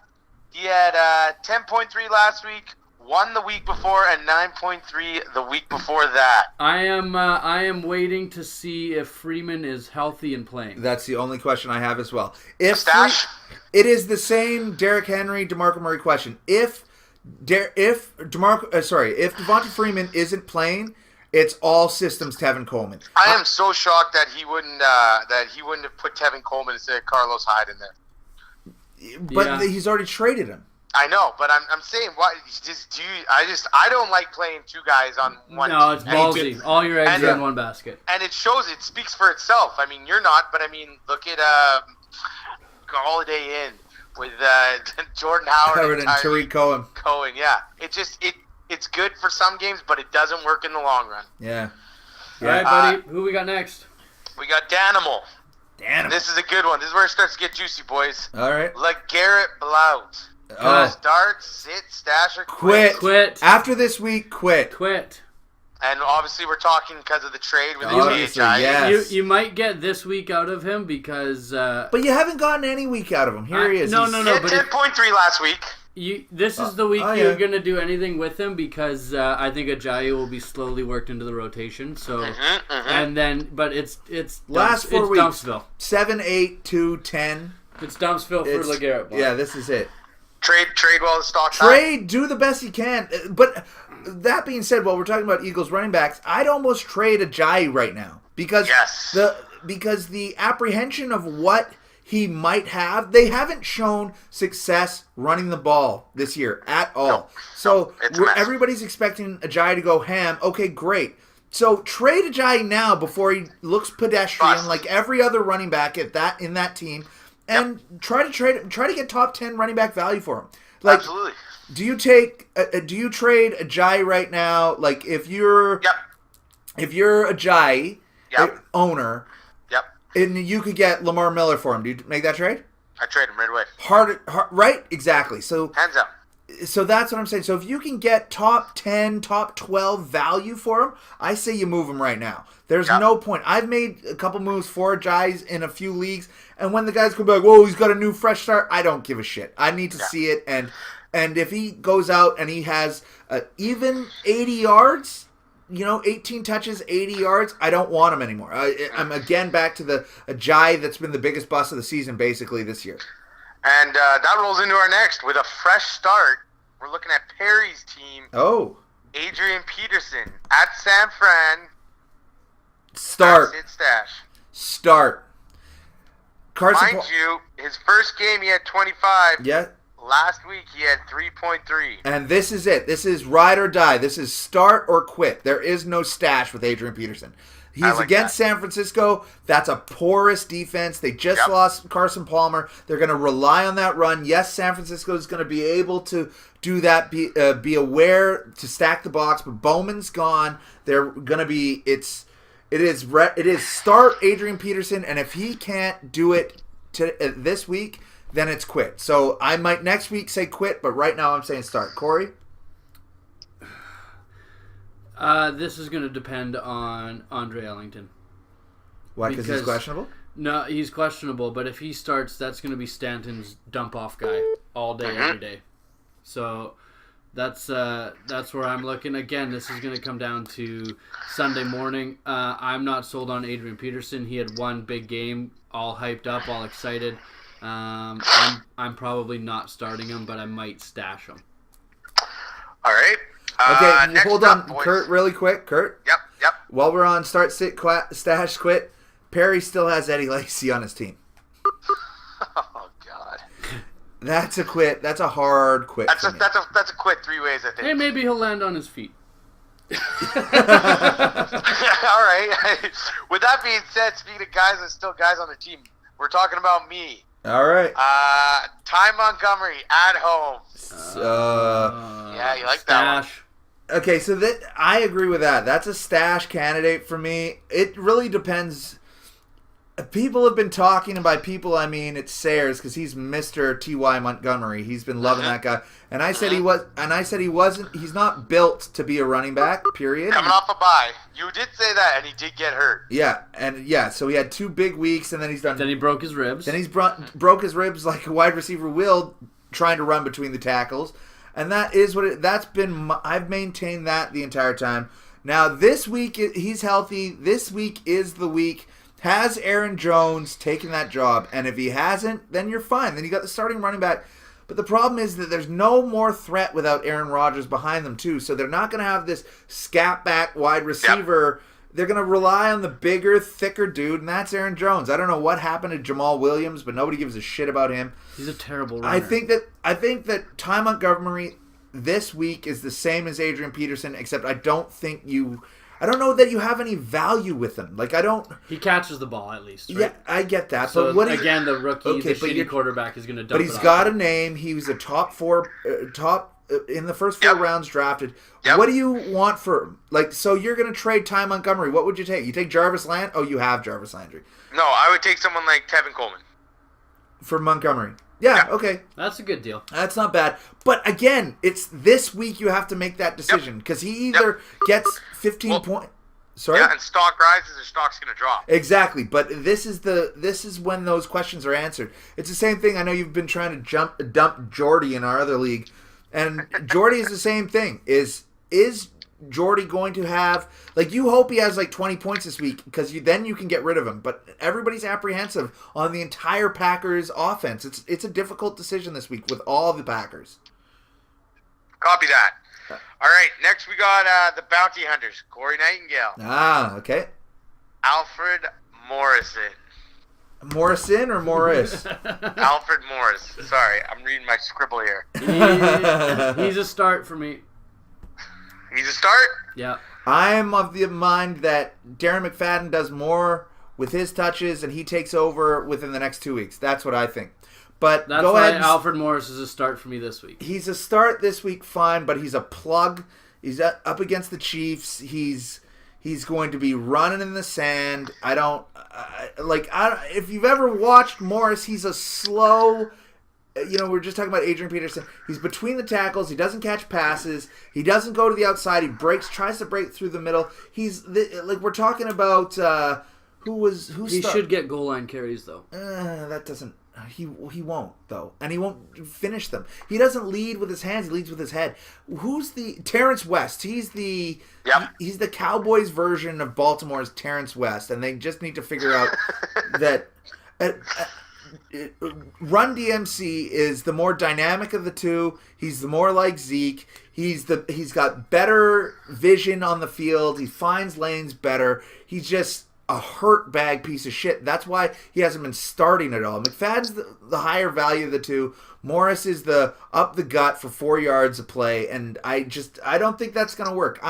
He had 10.3 last week. 1 the week before, and 9.3 the week before that. I am waiting to see if Freeman is healthy and playing. That's the only question I have as well. If stash? It is the same Derrick Henry, DeMarco Murray question. If Devonta Freeman isn't playing, it's all systems Tevin Coleman. I am so shocked that he wouldn't have put Tevin Coleman instead of Carlos Hyde in there. But he's already traded him. I know, but I'm saying, why? I don't like playing two guys on one team. No, it's ballsy. All your eggs are in one basket. And it shows. It speaks for itself. I mean, you're not, but I mean, look at Holiday in with Jordan Howard and Tariq Cohen. Yeah, it's good for some games, but it doesn't work in the long run. Yeah. All right, buddy. Who we got next? We got Danimal. Danimal. This is a good one. This is where it starts to get juicy, boys. All right. LeGarrette Blount. Start, sit, stash, or quit. After this week, quit. And obviously, we're talking because of the trade with Obviously, AJ. yes. You might get this week out of him because. But you haven't gotten any week out of him. Here he is. No. He had 10.3 last week. This is the week you're going to do anything with him because I think Ajayi will be slowly worked into the rotation. So, and then, but it's last 4 weeks. Dumpsville. 7, 8, 2, 10. It's Dumpsville for LeGarrette Blount. Yeah, this is it. Trade while the stock's high. Do the best you can. But that being said, while we're talking about Eagles running backs, I'd almost trade Ajayi right now because the apprehension of what he might have, they haven't shown success running the ball this year at all. So everybody's expecting Ajayi to go ham. Okay, great. So trade Ajayi now before he looks pedestrian like every other running back in that team. And try to get top 10 running back value for him. Like, absolutely. Do you trade Ajayi right now? Like if you're Ajayi owner, and you could get Lamar Miller for him, do you make that trade? I trade him right away. Hard, right? Exactly. So hands up. So that's what I'm saying. So if you can get top 10, top 12 value for him, I say you move him right now. There's no point. I've made a couple moves for Ajayi in a few leagues, and when the guys come back, whoa, he's got a new fresh start, I don't give a shit. I need to see it, and if he goes out and he has even 80 yards, 18 touches, 80 yards, I don't want him anymore. I'm again back to the Ajayi that's been the biggest bust of the season basically this year. And that rolls into our next with a fresh start. We're looking at Perry's team. Oh. Adrian Peterson at San Fran. Start. Sit stash. Start. Mind you, his first game he had 25. Yeah. Last week he had 3.3. And this is it. This is ride or die. This is start or quit. There is no stash with Adrian Peterson. He's against San Francisco. That's a porous defense. They just lost Carson Palmer. They're going to rely on that run. Yes, San Francisco is going to be able to do that, be aware to stack the box, but Bowman's gone. They're going to be it is start Adrian Peterson, and if he can't do it this week, then it's quit. So I might next week say quit, but right now I'm saying start. Corey? This is going to depend on Andre Ellington. Why? Because he's questionable? No, he's questionable, but if he starts, that's going to be Stanton's dump-off guy all day, every day. So that's where I'm looking. Again, this is going to come down to Sunday morning. I'm not sold on Adrian Peterson. He had one big game, all hyped up, all excited. I'm probably not starting him, but I might stash him. All right. Okay, next hold up, on, boys. Kurt, really quick. Kurt? Yep. While we're on start, sit, stash, quit, Perry still has Eddie Lacy on his team. Oh, God. That's a quit. That's a hard quit. That's for a me. that's a quit 3 ways, I think. Hey, maybe he'll land on his feet. All right. With that being said, speaking of guys and still guys on the team, we're talking about me. All right. Ty Montgomery at home. Yeah, you like that one. Stash. Okay, so I agree with that. That's a stash candidate for me. It really depends. People have been talking, and by people I mean it's Sayers, because he's Mr. T.Y. Montgomery. He's been loving that guy, and I said he wasn't. He's not built to be a running back. Period. Coming off a bye. You did say that, and he did get hurt. Yeah, so he had 2 big weeks, and then he's done. Then he broke his ribs. Then he's broke his ribs like a wide receiver will, trying to run between the tackles, and that is what that's been. I've maintained that the entire time. Now this week he's healthy. This week is the week. Has Aaron Jones taken that job? And if he hasn't, then you're fine. Then you got the starting running back. But the problem is that there's no more threat without Aaron Rodgers behind them too. So they're not going to have this scat back wide receiver. Yep. They're going to rely on the bigger, thicker dude, and that's Aaron Jones. I don't know what happened to Jamal Williams, but nobody gives a shit about him. He's a terrible runner. I think that Ty Montgomery this week is the same as Adrian Peterson, except I don't know that you have any value with him. He catches the ball at least, right? Yeah, I get that. So but again, the rookie, the shitty quarterback is going to dump. But he's got a name. He was a top in the first 4 rounds drafted. Yep. What do you want for so you're going to trade Ty Montgomery? What would you take? You take Jarvis Land? Oh, you have Jarvis Landry. No, I would take someone like Tevin Coleman for Montgomery. Yeah, okay. That's a good deal. That's not bad. But again, it's this week you have to make that decision because he either gets 15 points. Sorry? Yeah, and stock rises or stock's going to drop. Exactly, but this is when those questions are answered. It's the same thing. I know you've been trying to dump Jordy in our other league, and Jordy is the same thing. Is Jordy going to have you hope he has 20 points this week because then you can get rid of him, but everybody's apprehensive on the entire Packers offense. It's a difficult decision this week with all the Packers. Copy that. All right, next we got the Bounty Hunters, Corey Nightingale. Okay. Alfred Morrison. Morrison or Morris? Alfred Morris. Sorry, I'm reading my scribble here. He's a start for me. He's a start? Yeah. I am of the mind that Darren McFadden does more with his touches and he takes over within the next 2 weeks. That's what I think. But that's go why ahead. Alfred Morris is a start for me this week. He's a start this week, fine, but he's a plug. He's up against the Chiefs. He's going to be running in the sand. If you've ever watched Morris, he's a slow. We're just talking about Adrian Peterson. He's between the tackles. He doesn't catch passes. He doesn't go to the outside. He tries to break through the middle. We're talking about He should get goal line carries though. That doesn't. He won't though, and he won't finish them. He doesn't lead with his hands. He leads with his head. Who's the Terrence West? He's the Cowboys version of Baltimore's Terrence West, and they just need to figure out that. Run DMC is the more dynamic of the two. He's the more like Zeke. He's got better vision on the field. He finds lanes better. He's just a hurt bag piece of shit. That's why he hasn't been starting at all. McFadden's the higher value of the two. Morris is the up the gut for 4 yards of play, and I don't think that's going to work.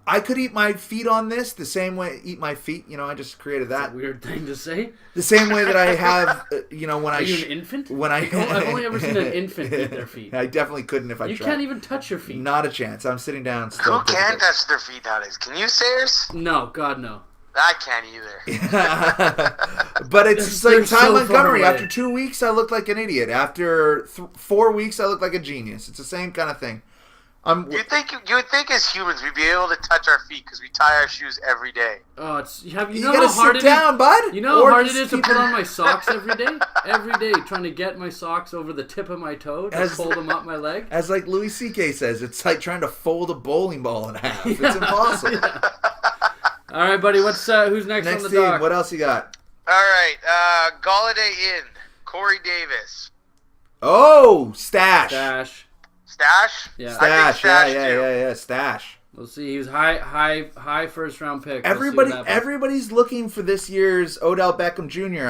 I could eat my feet on this the same way. Eat my feet, I just created that. That's a weird thing to say. The same way that I have, when Are you an infant? I've only ever seen an infant eat their feet. I definitely couldn't if I tried. You can't even touch your feet. Not a chance. I'm sitting down. Still Who can touch their feet nowadays? Can you, Sayers? No, God no. I can't either. But it's They're like Ty so Montgomery. far away. After 2 weeks, I look like an idiot. After 4 weeks, I look like a genius. It's the same kind of thing. You would think as humans we'd be able to touch our feet because we tie our shoes every day. Oh, you know You how gotta hard sit it is? down, bud. You know how Or hard it just is to keep put them- on my socks every day? Every day, trying to get my socks over the tip of my toe to fold them up my leg. As like Louis C.K. says, it's like trying to fold a bowling ball in half. It's impossible. Yeah. All right, buddy. Who's next on the team. dock? What else you got? All right, Galladay Inn, Corey Davis. Oh, Stash. Stash? Yeah. I think Stash. too. Yeah. Stash. We'll see. He was high first round pick. Everybody's looking for this year's Odell Beckham Jr.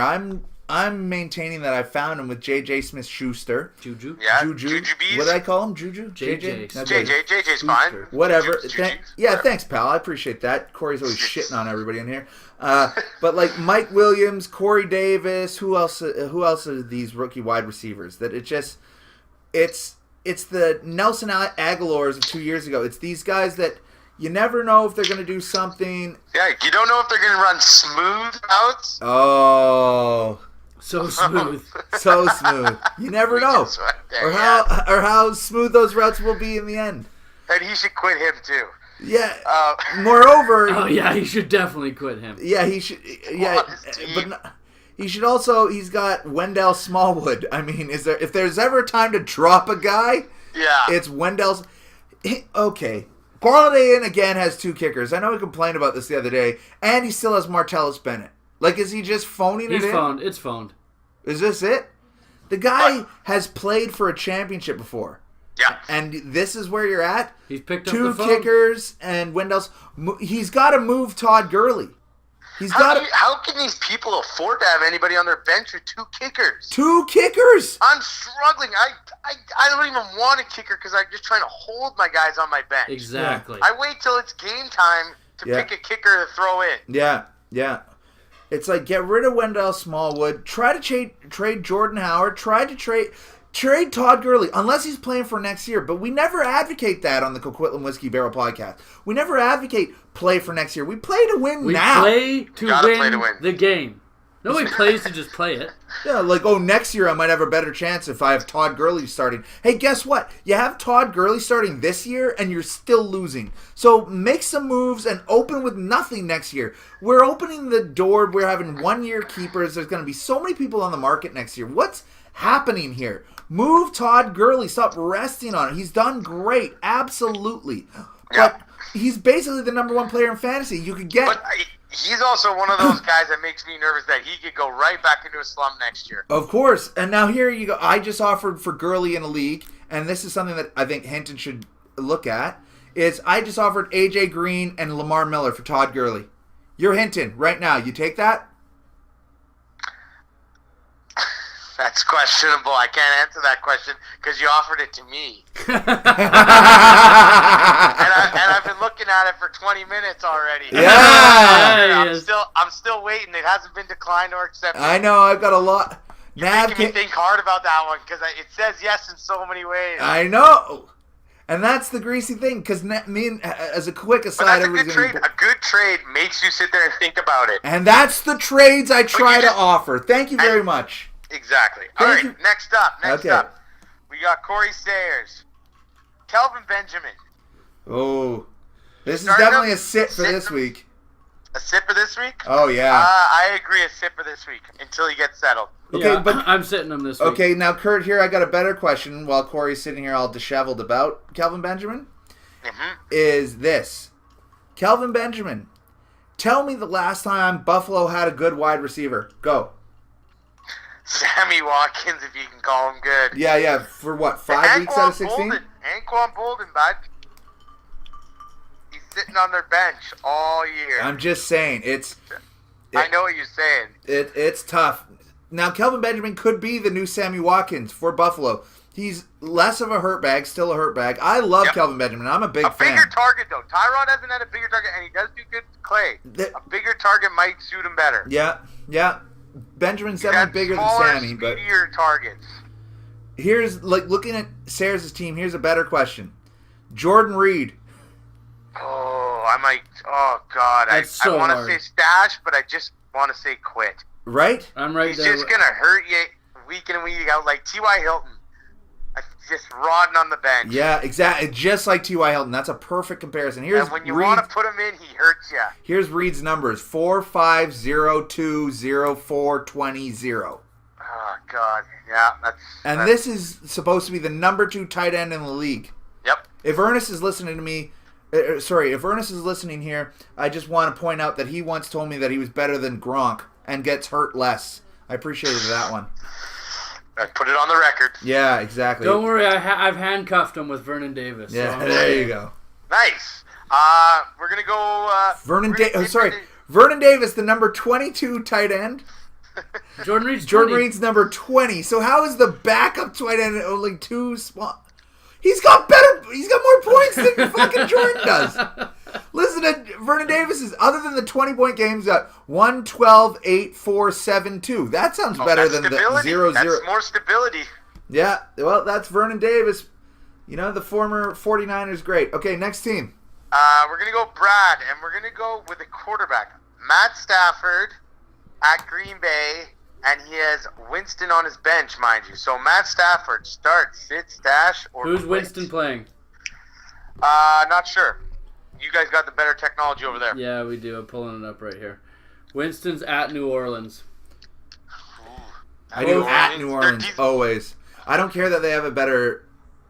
I'm maintaining that I found him with J.J. Smith-Schuster. Juju. Yeah, Juju. Bees. What did I call him? Juju? JJ. JJ's fine. Whatever. Juju. Yeah, thanks, pal. I appreciate that. Corey's always shitting on everybody in here. But like Mike Williams, Corey Davis, who else are these rookie wide receivers? That it's the Nelson Aguilars of 2 years ago. It's these guys that you never know if they're going to do something. Yeah, you don't know if they're going to run smooth outs. Oh, So smooth. so smooth. You never know. Or how smooth those routes will be in the end. And he should quit him too. Yeah. Moreover. Oh yeah, he should definitely quit him. Yeah, he should. Yeah, but he should also. He's got Wendell Smallwood. I mean, if there's ever a time to drop a guy, Yeah. it's Wendell's. Okay, Galladay Inn again has 2 kickers. I know we complained about this the other day, and he still has Martellus Bennett. Like, is he just phoning it in? It's phoned. Is this it? The guy has played for a championship before. Yeah. And this is where you're at? He's picked up 2 the phone. kickers and Wendell's. He's got to move Todd Gurley. He's got How can these people afford to have anybody on their bench with 2 kickers? 2 kickers. I'm struggling. I don't even want a kicker because I'm just trying to hold my guys on my bench. Exactly. I wait till it's game time to pick a kicker to throw in. Yeah. It's like, get rid of Wendell Smallwood. Try to trade Jordan Howard. Try to trade Todd Gurley, unless he's playing for next year. But we never advocate that on the Coquitlam Whiskey Barrel podcast. We never advocate play for next year. We play to win now. We play to win win the game. Nobody plays to just play it. Yeah, like, next year I might have a better chance if I have Todd Gurley starting. Hey, guess what? You have Todd Gurley starting this year, and you're still losing. So make some moves and open with nothing next year. We're opening the door. We're having 1-year keepers. There's going to be so many people on the market next year. What's happening here? Move Todd Gurley. Stop resting on it. He's done great. Absolutely. But he's basically the number 1 player in fantasy. You could get... But he's also one of those guys that makes me nervous that he could go right back into a slump next year. Of course. And now here you go. I just offered for Gurley in a league, and this is something that I think Hinton should look at, is I just offered A.J. Green and Lamar Miller for Todd Gurley. You're Hinton right now. You take that? That's questionable. I can't answer that question because you offered it to me. and I've been looking at it for 20 minutes already. Yeah. I'm still waiting. It hasn't been declined or accepted. I know. I've got a lot. You're making me think hard about that one because it says yes in so many ways. I know. And that's the greasy thing, because as a quick aside, but that's a good trade. A good trade makes you sit there and think about it. And that's the trades I try to offer. Thank you very much. Exactly. All right, next up. We got Corey Sayers. Kelvin Benjamin. Oh, this is definitely a sit for this week. A sit for this week? Oh, yeah. I agree, a sit for this week until he gets settled. Okay, yeah, but I'm sitting him this week. Okay, now, Kurt, here I got a better question while Corey's sitting here all disheveled about Kelvin Benjamin. Is this. Kelvin Benjamin, tell me the last time Buffalo had a good wide receiver. Go. Sammy Watkins, if you can call him good. Yeah. For what, 5 weeks out of 16? Anquan Bolden, bud. He's sitting on their bench all year. I'm just saying, I know what you're saying. It's tough. Now, Kelvin Benjamin could be the new Sammy Watkins for Buffalo. He's less of a hurt bag, still a hurt bag. I love Kelvin Benjamin. I'm a big fan. A bigger target, though. Tyrod hasn't had a bigger target, and he does do good to Clay. A bigger target might suit him better. Yeah. Benjamin's definitely bigger than Sammy, but speedier targets. Here's looking at Sayers' team. Here's a better question: Jordan Reed. Oh God, I want to say stash, but I just want to say quit. Right? I'm right He's there. He's just gonna hurt you week in and week out, like T.Y. Hilton. just rotting on the bench. Yeah, exactly. Just like T.Y. Hilton. That's a perfect comparison. Here's And when you want to put him in, he hurts you. Here's Reed's numbers: 4.5, 0.2, 0.4, 20, 0. Oh God, yeah. And this is supposed to be the number 2 tight end in the league. Yep. If Ernest is listening to me, if Ernest is listening here, I just want to point out that he once told me that he was better than Gronk and gets hurt less. I appreciated that one. I put it on the record. Yeah, exactly. Don't worry, I've handcuffed him with Vernon Davis. Yeah, so there you go. Nice. We're gonna go. Vernon Davis, the number 22 tight end. Jordan Reed's Jordan 20. Reed's number 20. So how is the backup tight end only 2 spots? He's got more points than fucking Jordan does. Listen to Vernon Davis's. Other than the 20-point games, got 1, 12, 8, 4, 7, 2. That sounds better than stability. the 0, 0. That's more stability. Yeah, well, that's Vernon Davis. You know, the former 49ers great. Okay, next team. We're going to go Brad, and we're going to go with a quarterback. Matt Stafford at Green Bay, and he has Winston on his bench, mind you. So Matt Stafford, start, sit, stash, or Who's quit. Winston playing? Not sure. You guys got the better technology over there. Yeah, we do. I'm pulling it up right here. Winston's at New Orleans. I do at New Orleans, always. I don't care that they have a better...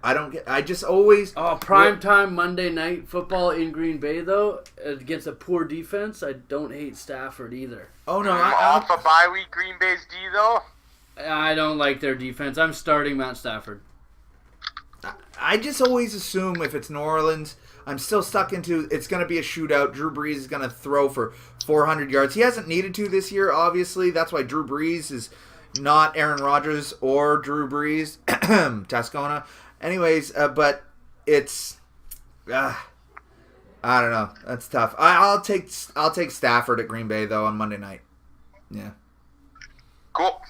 I just always... Oh, primetime Monday night football in Green Bay, though, against a poor defense. I don't hate Stafford either. Oh, no. Off a bye week, Green Bay's D, though? I don't like their defense. I'm starting Matt Stafford. I just always assume if it's New Orleans, I'm still stuck into it's going to be a shootout. Drew Brees is going to throw for 400 yards. He hasn't needed to this year, obviously. That's why Drew Brees is not Aaron Rodgers or Drew Brees. Tascona. Anyways, but it's... I don't know. That's tough. I'll take Stafford at Green Bay, though, on Monday night. Yeah. Cool.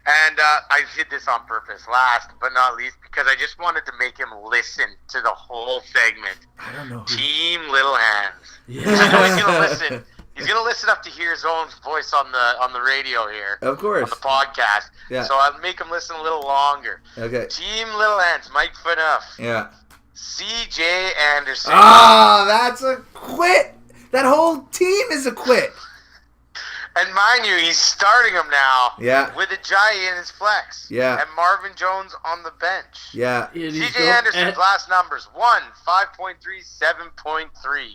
And I did this on purpose, last but not least, because I just wanted to make him listen to the whole segment. I don't know. Team Little Hands. Yeah. He's gonna listen. He's gonna listen up to hear his own voice on the radio here. Of course. On the podcast. Yeah. So I'll make him listen a little longer. Okay. Team Little Hands. Mike Fanuff. Yeah. C.J. Anderson. Ah, that's a quit. That whole team is a quit. And mind you, he's starting him now. Yeah. With Ajayi in his flex. Yeah. And Marvin Jones on the bench. Yeah. C.J. Anderson's last numbers: 1, 5.3, 7.3.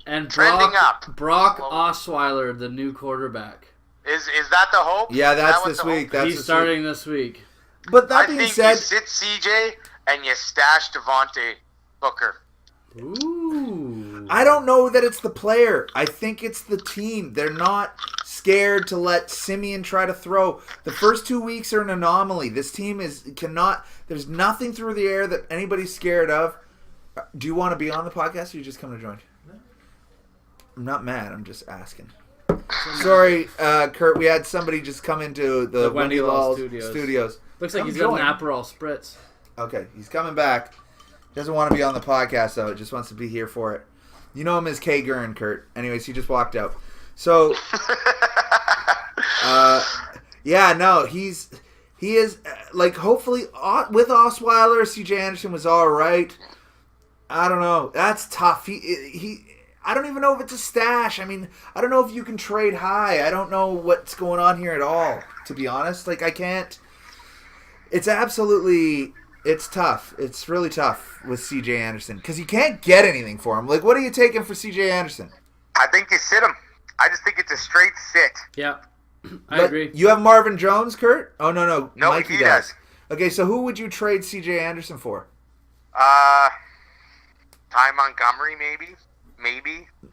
And trending up. Brock Osweiler, the new quarterback. Is that the hope? Yeah, that's what this the week. hope? That's He's starting this week. But that I being think said, you sit C.J. and you stash Devontae Booker. Ooh. I don't know that it's the player. I think it's the team. They're not scared to let Simeon try to throw. The first 2 weeks are an anomaly. This team cannot. There's nothing through the air that anybody's scared of. Do you want to be on the podcast, or you just come to join? I'm not mad. I'm just asking. Sorry, Kurt. We had somebody just come into the Wendy Law studios. Looks like Come he's got join. an Aperol Spritz. Okay, he's coming back. Doesn't want to be on the podcast, though. Just wants to be here for it. You know him as K. Gurn, Kurt. Anyways, he just walked out. So, yeah, no, he is, like, hopefully, with Osweiler, C.J. Anderson was all right. I don't know. That's tough. I don't even know if it's a stash. I mean, I don't know if you can trade high. I don't know what's going on here at all, to be honest. Like, I can't. It's absolutely... It's tough. It's really tough with C.J. Anderson because you can't get anything for him. Like, what are you taking for C.J. Anderson? I think you sit him. I just think it's a straight sit. Yeah, I agree. You have Marvin Jones, Kurt? Oh, no. No, Mikey he does. Okay, so who would you trade C.J. Anderson for? Ty Montgomery, maybe.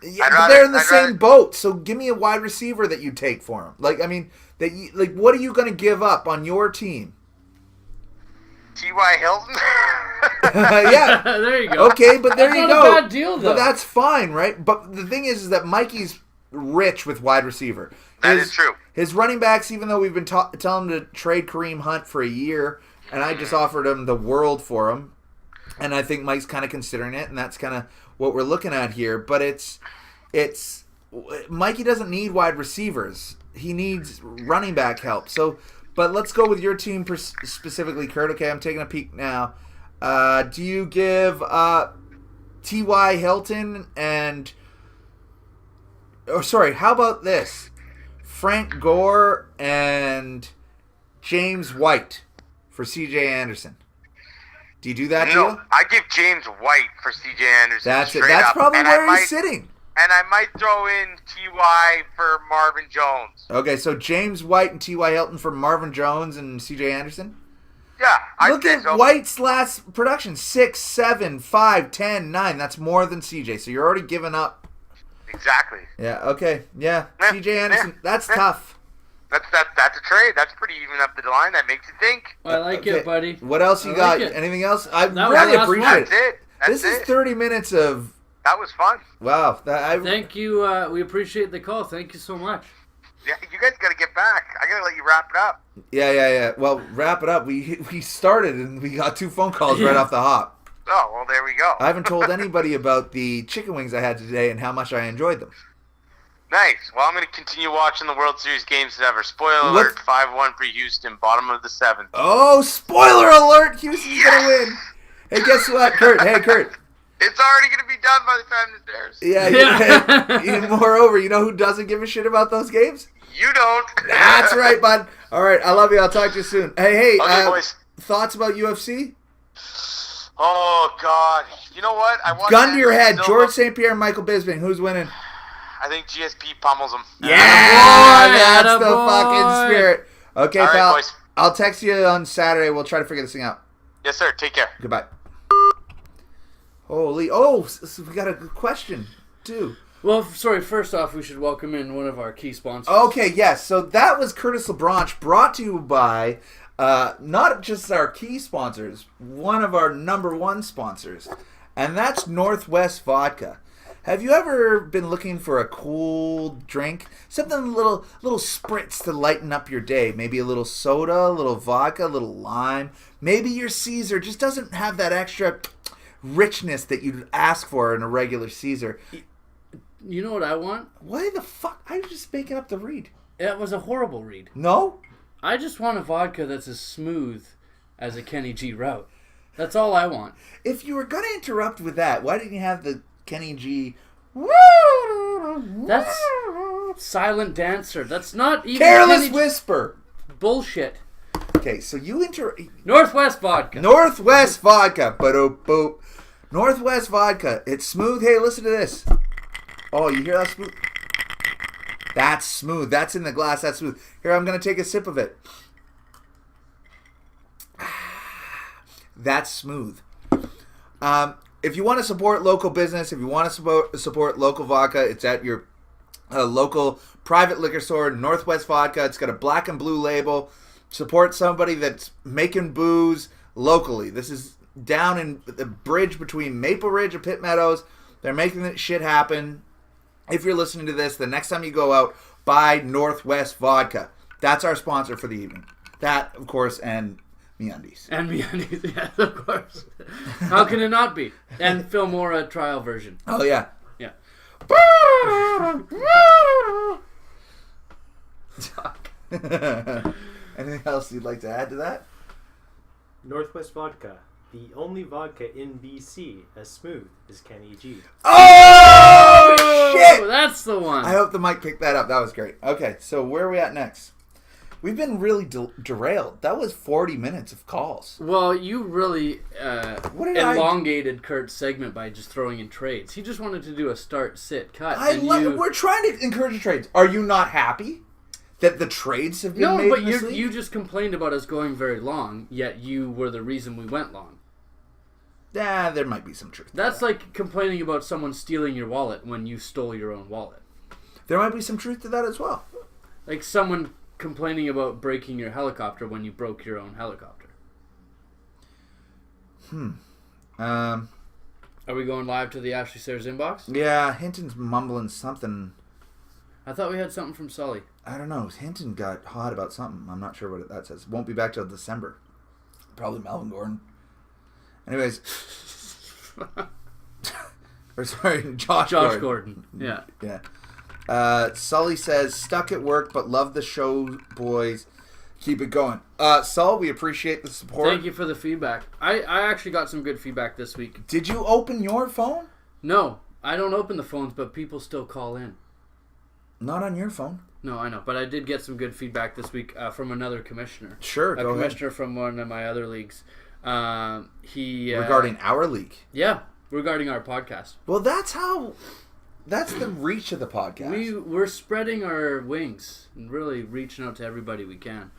Yeah, but they're in the same boat. So give me a wide receiver that you take for him. Like, I mean, what are you going to give up on your team? T.Y. Hilton? Yeah. There you go. Okay, but there you go. That's not a bad deal, though. But that's fine, right? But the thing is that Mikey's rich with wide receiver. That is true. His running backs, even though we've been telling him to trade Kareem Hunt for a year, and I just offered him the world for him, and I think Mike's kind of considering it, and that's kind of what we're looking at here. But it's Mikey doesn't need wide receivers. He needs running back help. So, but let's go with your team specifically, Kurt. Okay, I'm taking a peek now. Do you give T.Y. Hilton and... Oh, sorry, how about this? Frank Gore and James White for C.J. Anderson. Do you do that deal? I give James White for C.J. Anderson. That's it. Straight That's up. probably And where he's sitting. And I might throw in T.Y. for Marvin Jones. Okay, so James White and T.Y. Hilton for Marvin Jones and C.J. Anderson? Yeah, Look at White's last production. 6, 7, 5, 10, 9. That's more than C.J., so you're already giving up. Exactly. Yeah, okay. Yeah, C.J. Anderson. That's tough. That's a trade. That's pretty even up the line. That makes you think. I like it, buddy. What else you got? Anything else? I really appreciate it. This is 30 minutes of... That was fun. Wow. Thank you. We appreciate the call. Thank you so much. Yeah, you guys got to get back. I got to let you wrap it up. Yeah. Well, wrap it up. We started and we got 2 phone calls right off the hop. Oh, well, there we go. I haven't told anybody about the chicken wings I had today and how much I enjoyed them. Nice. Well, I'm going to continue watching the World Series games forever. Spoiler alert, 5-1 for Houston, bottom of the 7th. Oh, spoiler alert! Houston's going to win. Hey, guess what, Kurt? Hey, Kurt. It's already going to be done by the time this airs. Yeah. And moreover, you know who doesn't give a shit about those games? You don't. That's right, bud. All right, I love you. I'll talk to you soon. Hey, okay, boys. Thoughts about UFC? Oh, God. You know what? Gun to your head. George St. Pierre and Michael Bisping. Who's winning? I think GSP pummels him. Yeah, that's the fucking spirit. Okay, all right, pal. Boys. I'll text you on Saturday. We'll try to figure this thing out. Yes, sir. Take care. Goodbye. Holy. Oh, so we got a good question, too. Well, sorry, first off, we should welcome in one of our key sponsors. Okay, yes. So that was Curtis LeBranche, brought to you by not just our key sponsors, one of our number 1 sponsors, and that's Northwest Vodka. Have you ever been looking for a cool drink? Something a little spritz to lighten up your day. Maybe a little soda, a little vodka, a little lime. Maybe your Caesar just doesn't have that extra richness that you'd ask for in a regular Caesar. You know what I want? Why the fuck? I was just making up the read. It was a horrible read. No? I just want a vodka that's as smooth as a Kenny G route. That's all I want. If you were going to interrupt with that, why didn't you have the Kenny G... That's Silent Dancer. That's not even Careless Whisper. Bullshit. Okay, so you Northwest Vodka. Northwest Vodka. Ba-doop-boop. Northwest Vodka. It's smooth. Hey, listen to this. Oh, you hear that smooth? That's smooth. That's in the glass. That's smooth. Here, I'm going to take a sip of it. That's smooth. If you want to support local business, if you want to support local vodka, it's at your local private liquor store, Northwest Vodka. It's got a black and blue label. Support somebody that's making booze locally. This is down in the bridge between Maple Ridge and Pitt Meadows. They're making that shit happen. If you're listening to this, the next time you go out, buy Northwest Vodka. That's our sponsor for the evening. That, of course, and MeUndies. And MeUndies, yes, of course. How can it not be? And Filmora trial version. Oh, yeah. Yeah. Anything else you'd like to add to that? Northwest Vodka, the only vodka in BC as smooth as Kenny G. Oh, shit! That's the one. I hope the mic picked that up. That was great. Okay, so where are we at next? We've been really derailed. That was 40 minutes of calls. Well, you really elongated Kurt's segment by just throwing in trades. He just wanted to do a start, sit, cut. We're trying to encourage trades. Are you not happy that the trades have been made? No, but you just complained about us going very long, yet you were the reason we went long. Yeah, there might be some truth. That's like complaining about someone stealing your wallet when you stole your own wallet. There might be some truth to that as well. Like someone complaining about breaking your helicopter when you broke your own helicopter. Are we going live to the Ashley Sayers inbox? Yeah, Hinton's mumbling something. I thought we had something from Sully. I don't know. Hinton got hot about something. I'm not sure what that says. Won't be back till December. Probably Melvin Gordon. Anyways. Or sorry, Josh Gordon. Yeah. Yeah. Sully says, stuck at work but love the show, boys. Keep it going. Saul, we appreciate the support. Thank you for the feedback. I actually got some good feedback this week. Did you open your phone? No, I don't open the phones, but people still call in. Not on your phone. No, I know, but I did get some good feedback this week from another commissioner. Sure, a commissioner from one of my other leagues. Regarding our league. Yeah, regarding our podcast. Well, that's the reach of the podcast. We're spreading our wings and really reaching out to everybody we can.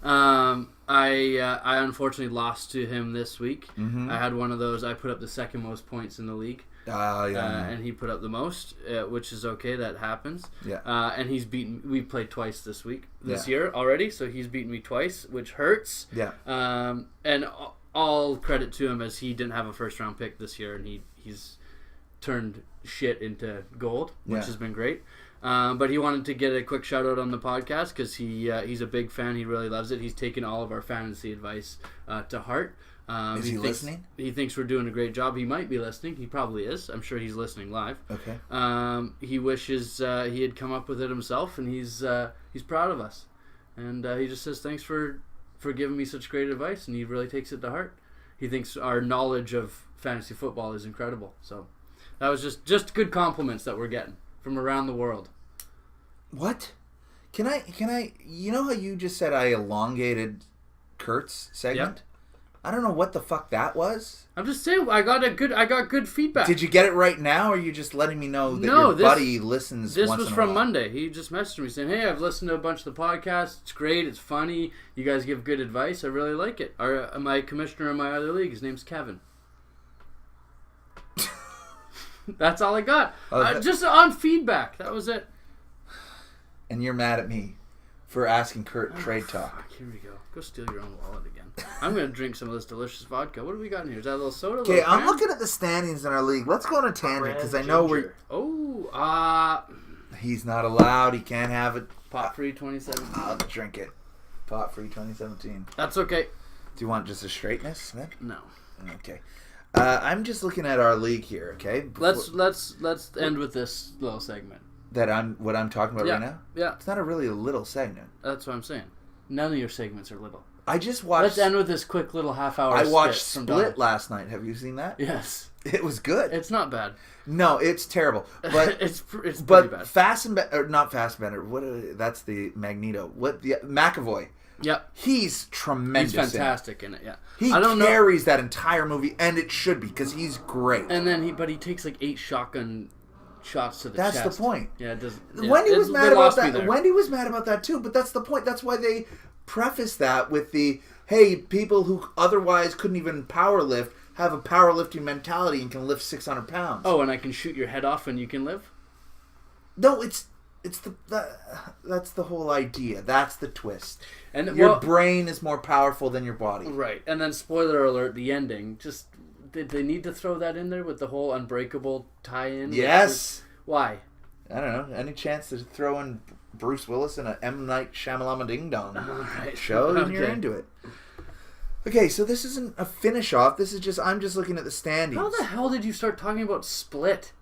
I unfortunately lost to him this week. Mm-hmm. I had one of those. I put up the second most points in the league. And he put up the most, which is okay. That happens. Yeah. And he's beaten. We played twice this year already, so he's beaten me twice, which hurts. Yeah. And all credit to him, as he didn't have a first round pick this year, and he's turned shit into gold, which has been great. But he wanted to get a quick shout out on the podcast because he's a big fan. He really loves it. He's taken all of our fantasy advice to heart. Is he listening? He thinks we're doing a great job. He might be listening. He probably is. I'm sure he's listening live. Okay. He wishes he had come up with it himself, and he's proud of us. And he just says thanks for giving me such great advice, and he really takes it to heart. He thinks our knowledge of fantasy football is incredible. So that was just good compliments that we're getting from around the world. What? Can I? You know how you just said I elongated Kurt's segment? Yep. I don't know what the fuck that was. I'm just saying I got good feedback. Did you get it right now, or are you just letting me know that your buddy listens? This once was in a from while? Monday. He just messaged me saying, "Hey, I've listened to a bunch of the podcasts. It's great. It's funny. You guys give good advice. I really like it." My commissioner in my other league, his name's Kevin. That's all I got. Just on feedback. That was it. And you're mad at me for asking Kurt trade talk. Fuck, here we go. Go steal your own wallet again. I'm going to drink some of this delicious vodka. What do we got in here? Is that a little soda? Okay, I'm looking at the standings in our league. Let's go on a tangent because I know we're... He's not allowed. He can't have it. Pot free 2017. I'll drink it. Pot free 2017. That's okay. Do you want just a straightness, Smith? No. Okay. I'm just looking at our league here, okay? Let's end with this little segment. What I'm talking about right now? Yeah. It's not a little segment. That's what I'm saying. None of your segments are little. I just watched... Let's end with this quick little half-hour I watched Split last night. Have you seen that? Yes. It was good. It's not bad. No, it's terrible. But it's pretty bad. Fast and Better... Not Fast and Better. That's the Magneto. McAvoy. Yep. He's tremendous. He's fantastic in it, yeah. He carries that entire movie, and it should be, because he's great. And then he takes like 8 shotgun shots to the chest. That's the point. Yeah, it does. Wendy was mad about that. Wendy was mad about that too, but that's the point. That's why they preface that with the, hey, people who otherwise couldn't even power lift have a powerlifting mentality and can lift 600 pounds. Oh, and I can shoot your head off and you can live? No, that's the whole idea. That's the twist. And your brain is more powerful than your body. Right. And then spoiler alert, the ending. Just did they need to throw that in there with the whole Unbreakable tie-in? Yes. Why? I don't know. Any chance to throw in Bruce Willis in a M. Night Shyamalan Ding Dong show, and you're into it. Okay, so this isn't a finish off. This is just I'm just looking at the standings. How the hell did you start talking about Split?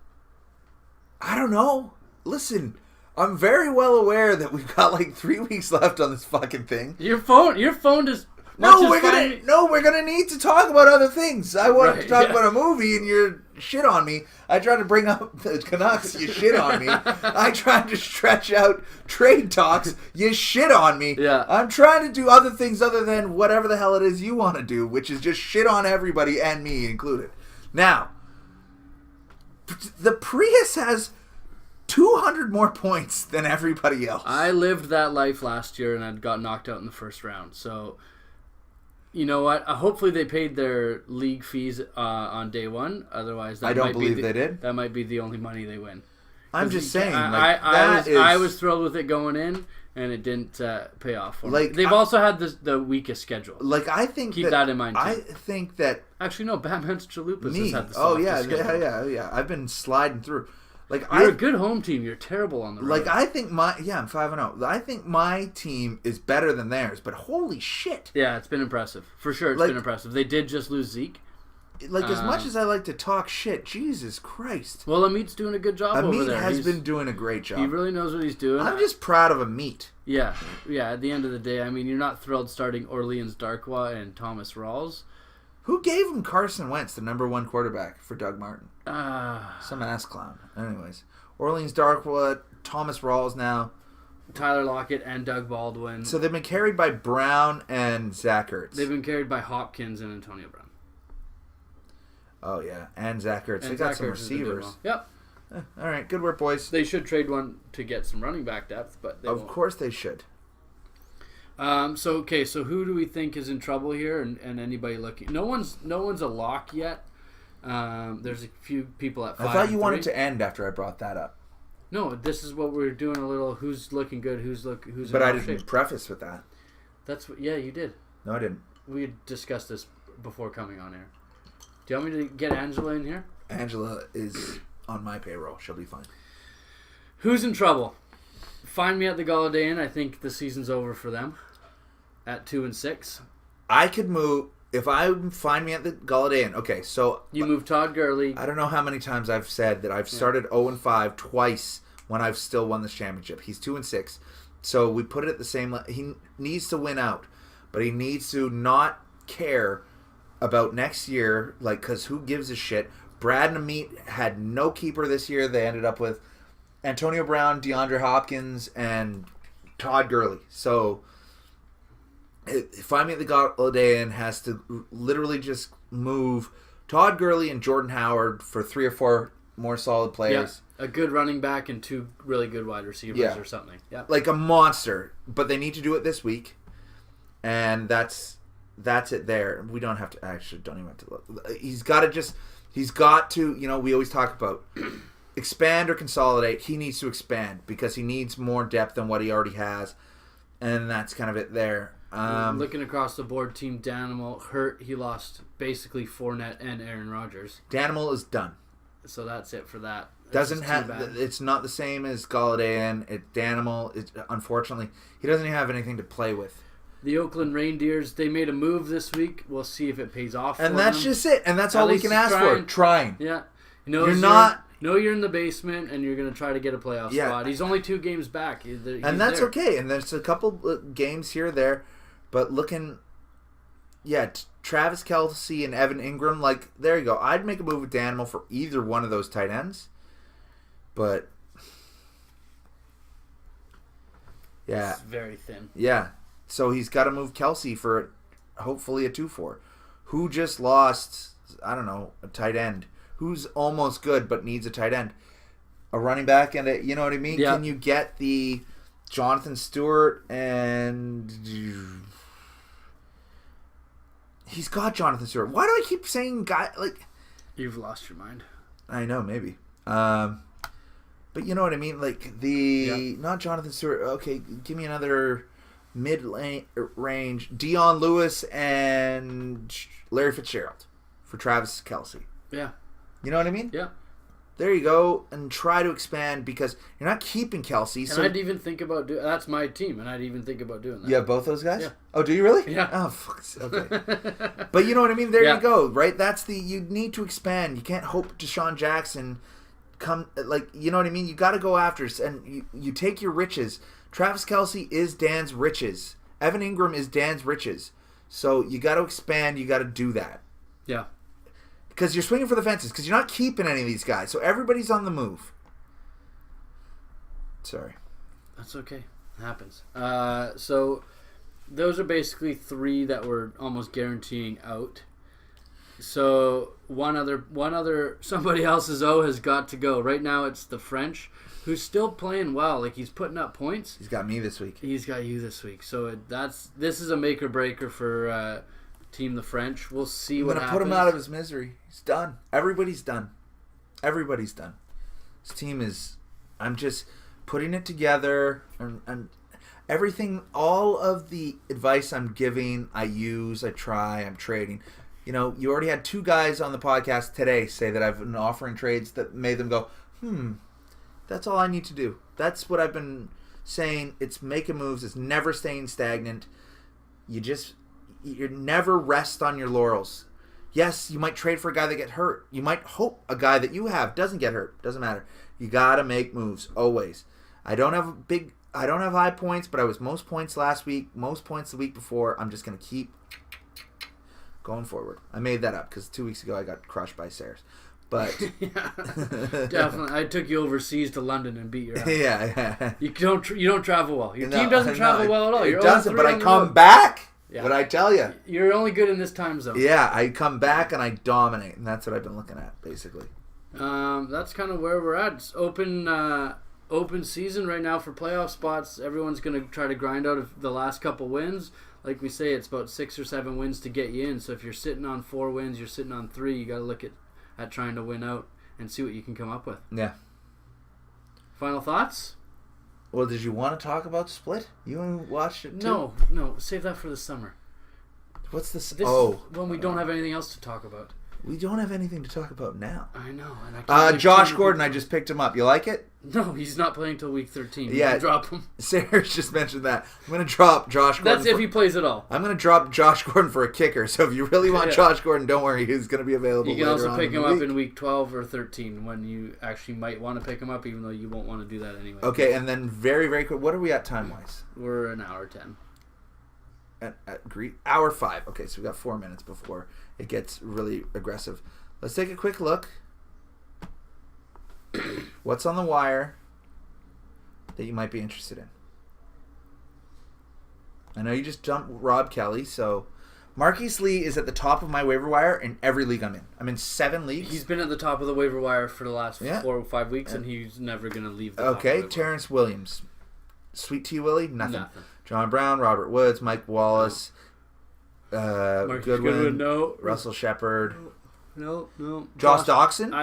I don't know. Listen, I'm very well aware that we've got like 3 weeks left on this fucking thing. Your phone is we're gonna need to talk about other things. I wanted to talk about a movie, and you're shit on me. I tried to bring up the Canucks, you shit on me. I tried to stretch out trade talks, you shit on me. Yeah. I'm trying to do other things other than whatever the hell it is you want to do, which is just shit on everybody and me included. Now, the Prius has 200 more points than everybody else. I lived that life last year, and I got knocked out in the first round. So, you know what? Hopefully they paid their league fees on day one. Otherwise, I don't believe they did. That might be the only money they win. I'm just saying. I was thrilled with it going in, and it didn't pay off for me. They've also had the weakest schedule. I think keep that in mind. Too. I think that actually no, Batman's Chalupas has had the softest schedule. yeah. I've been sliding through. You're a good home team. You're terrible on the road. I think I'm 5-0. I think my team is better than theirs, but holy shit. Yeah, it's been impressive. For sure, it's been impressive. They did just lose Zeke. like as much as I like to talk shit, Jesus Christ. Well, Amit's doing a good job over Amit there. has been doing a great job. He really knows what he's doing. I'm just proud of Amit. Yeah. At the end of the day, I mean, you're not thrilled starting Orleans Darkwa and Thomas Rawls. Who gave him Carson Wentz, the number 1 quarterback for Doug Martin? Ah. Some ass clown. Anyways, Orleans Darkwa, Thomas Rawls now. Tyler Lockett and Doug Baldwin. So they've been carried by Brown and Zach Ertz. They've been carried by Hopkins and Antonio Brown. Oh, yeah. And Zach Ertz. They And got Zach some Ertz has been doing receivers. well. Yep. All right. Good work, boys. They should trade one to get some running back depth, but they Of won't. course they should. So who do we think is in trouble here, and anybody looking? No one's a lock yet. There's a few people at 5. I thought you wanted to end after I brought that up. No, this is what we're doing. A little who's looking good, who's But in I off didn't shape. preface with that. That's what. Yeah, you did. No, I didn't. We had discussed this before coming on air. Do you want me to get Angela in here? Angela is on my payroll. She'll be fine. Who's in trouble? Find me at the Galladay Inn. I think the season's over for them. At 2-6. I could move if I find me at the Galladay Inn. Okay, so You move Todd Gurley. I don't know how many times I've said that I've started 0-5 twice when I've still won this championship. He's 2-6, so we put it at the same. He needs to win out, but he needs to not care about next year, like, because who gives a shit? Brad and Amit had no keeper this year. They ended up with Antonio Brown, DeAndre Hopkins, and Todd Gurley. So Find Me at the Galladay Inn has to literally just move Todd Gurley and Jordan Howard for 3 or 4 more solid players. Yeah, a good running back and 2 really good wide receivers or something. Yeah, Like a monster. But they need to do it this week. And that's it there. We don't have to, actually, don't even have to look. He's got to, we always talk about expand or consolidate. He needs to expand because he needs more depth than what he already has. And that's kind of it there. Looking across the board, Team Danimal hurt. He lost basically Fournette and Aaron Rodgers. Danimal is done. So that's it for that. It's not the same as Galladay Inn. Danimal, unfortunately, he doesn't have anything to play with. The Oakland Reindeers, they made a move this week. We'll see if it pays off. And for that's them. just it. And that's all we least can he's ask trying. for. Trying. Yeah. You're You're in the basement and you're going to try to get a playoff spot. He's only 2 games back. He's and that's there. okay. And there's a couple games here or there. But looking, Travis Kelce and Evan Ingram, like, there you go. I'd make a move with Danimal for either one of those tight ends. But, yeah. It's very thin. Yeah. So he's got to move Kelce for hopefully a 2-4. Who just lost, I don't know, a tight end? Who's almost good but needs a tight end? A running back and you know what I mean? Yeah. Can you get the Jonathan Stewart and... He's got Jonathan Stewart. Why do I keep saying guy like? You've lost your mind. I know, maybe. But you know what I mean. Like not Jonathan Stewart. Okay, give me another mid-range. Dion Lewis and Larry Fitzgerald for Travis Kelce. Yeah. You know what I mean? Yeah. There you go, and try to expand because you're not keeping Kelce. And I'd even think about doing. That's my team, and I'd even think about doing that. You have both those guys? Yeah. Oh, do you really? Yeah. Oh, fuck. Okay. But you know what I mean? There you go, right? You need to expand. You can't hope Deshaun Jackson come, like, you know what I mean? You got to go after, and you take your riches. Travis Kelce is Dan's riches. Evan Ingram is Dan's riches. So you got to expand. You got to do that. Yeah. Because you're swinging for the fences. Because you're not keeping any of these guys. So everybody's on the move. Sorry. That's okay. It happens. So those are basically 3 that we're almost guaranteeing out. So one other somebody else's O has got to go. Right now it's the French, who's still playing well. Like, he's putting up points. He's got me this week. He's got you this week. So this is a make or breaker for Team the French. We'll see what happens. I'm going to put him out of his misery. He's done. Everybody's done. Everybody's done. This team is... I'm just putting it together and everything, all of the advice I'm giving, I use, I try, I'm trading. You know, you already had 2 guys on the podcast today say that I've been offering trades that made them go, that's all I need to do. That's what I've been saying. It's making moves. It's never staying stagnant. You never rest on your laurels. Yes, you might trade for a guy that get hurt. You might hope a guy that you have doesn't get hurt. Doesn't matter. You gotta make moves always. I don't have high points, but I was most points last week, most points the week before. I'm just gonna keep going forward. I made that up because 2 weeks ago I got crushed by Sayers. But yeah, definitely, I took you overseas to London and beat your ass. Yeah. You don't travel well. Your team doesn't travel well at all. It doesn't, but I come back. Yeah. What I tell you? You're only good in this time zone. Yeah, I come back and I dominate, and that's what I've been looking at, basically. That's kind of where we're at. It's open season right now for playoff spots. Everyone's going to try to grind out of the last couple wins. Like we say, it's about 6 or 7 wins to get you in. So if you're sitting on 4 wins, you're sitting on 3. You got to look at trying to win out and see what you can come up with. Yeah. Final thoughts? Well, did you want to talk about Split? You watched it too? No. Save that for the summer. What's this? When we don't have anything else to talk about. We don't have anything to talk about now. I know. And Josh Gordon, I just picked him up. You like it? No, he's not playing until week 13. Yeah, drop him. Sarah's just mentioned that. I'm going to drop Josh Gordon. That's if he plays at all. I'm going to drop Josh Gordon for a kicker. So if you really want Josh Gordon, don't worry. He's going to be available later on. You can also pick him up in week 12 or 13 when you actually might want to pick him up, even though you won't want to do that anyway. Okay, and then very, very quick. What are we at time-wise? We're an hour 10. Hour 5. Okay, so we got 4 minutes before it gets really aggressive. Let's take a quick look. What's on the wire that you might be interested in? I know you just dumped Rob Kelly, so Marquise Lee is at the top of my waiver wire in every league I'm in. I'm in 7 leagues. He's been at the top of the waiver wire for the last 4 or 5 weeks, and he's never going to leave the top of the waiver Terrence Williams. Sweet T. Willie? Nothing. John Brown, Robert Woods, Mike Wallace, Goodwin, no. Russell Shepard. No. Josh Doxson?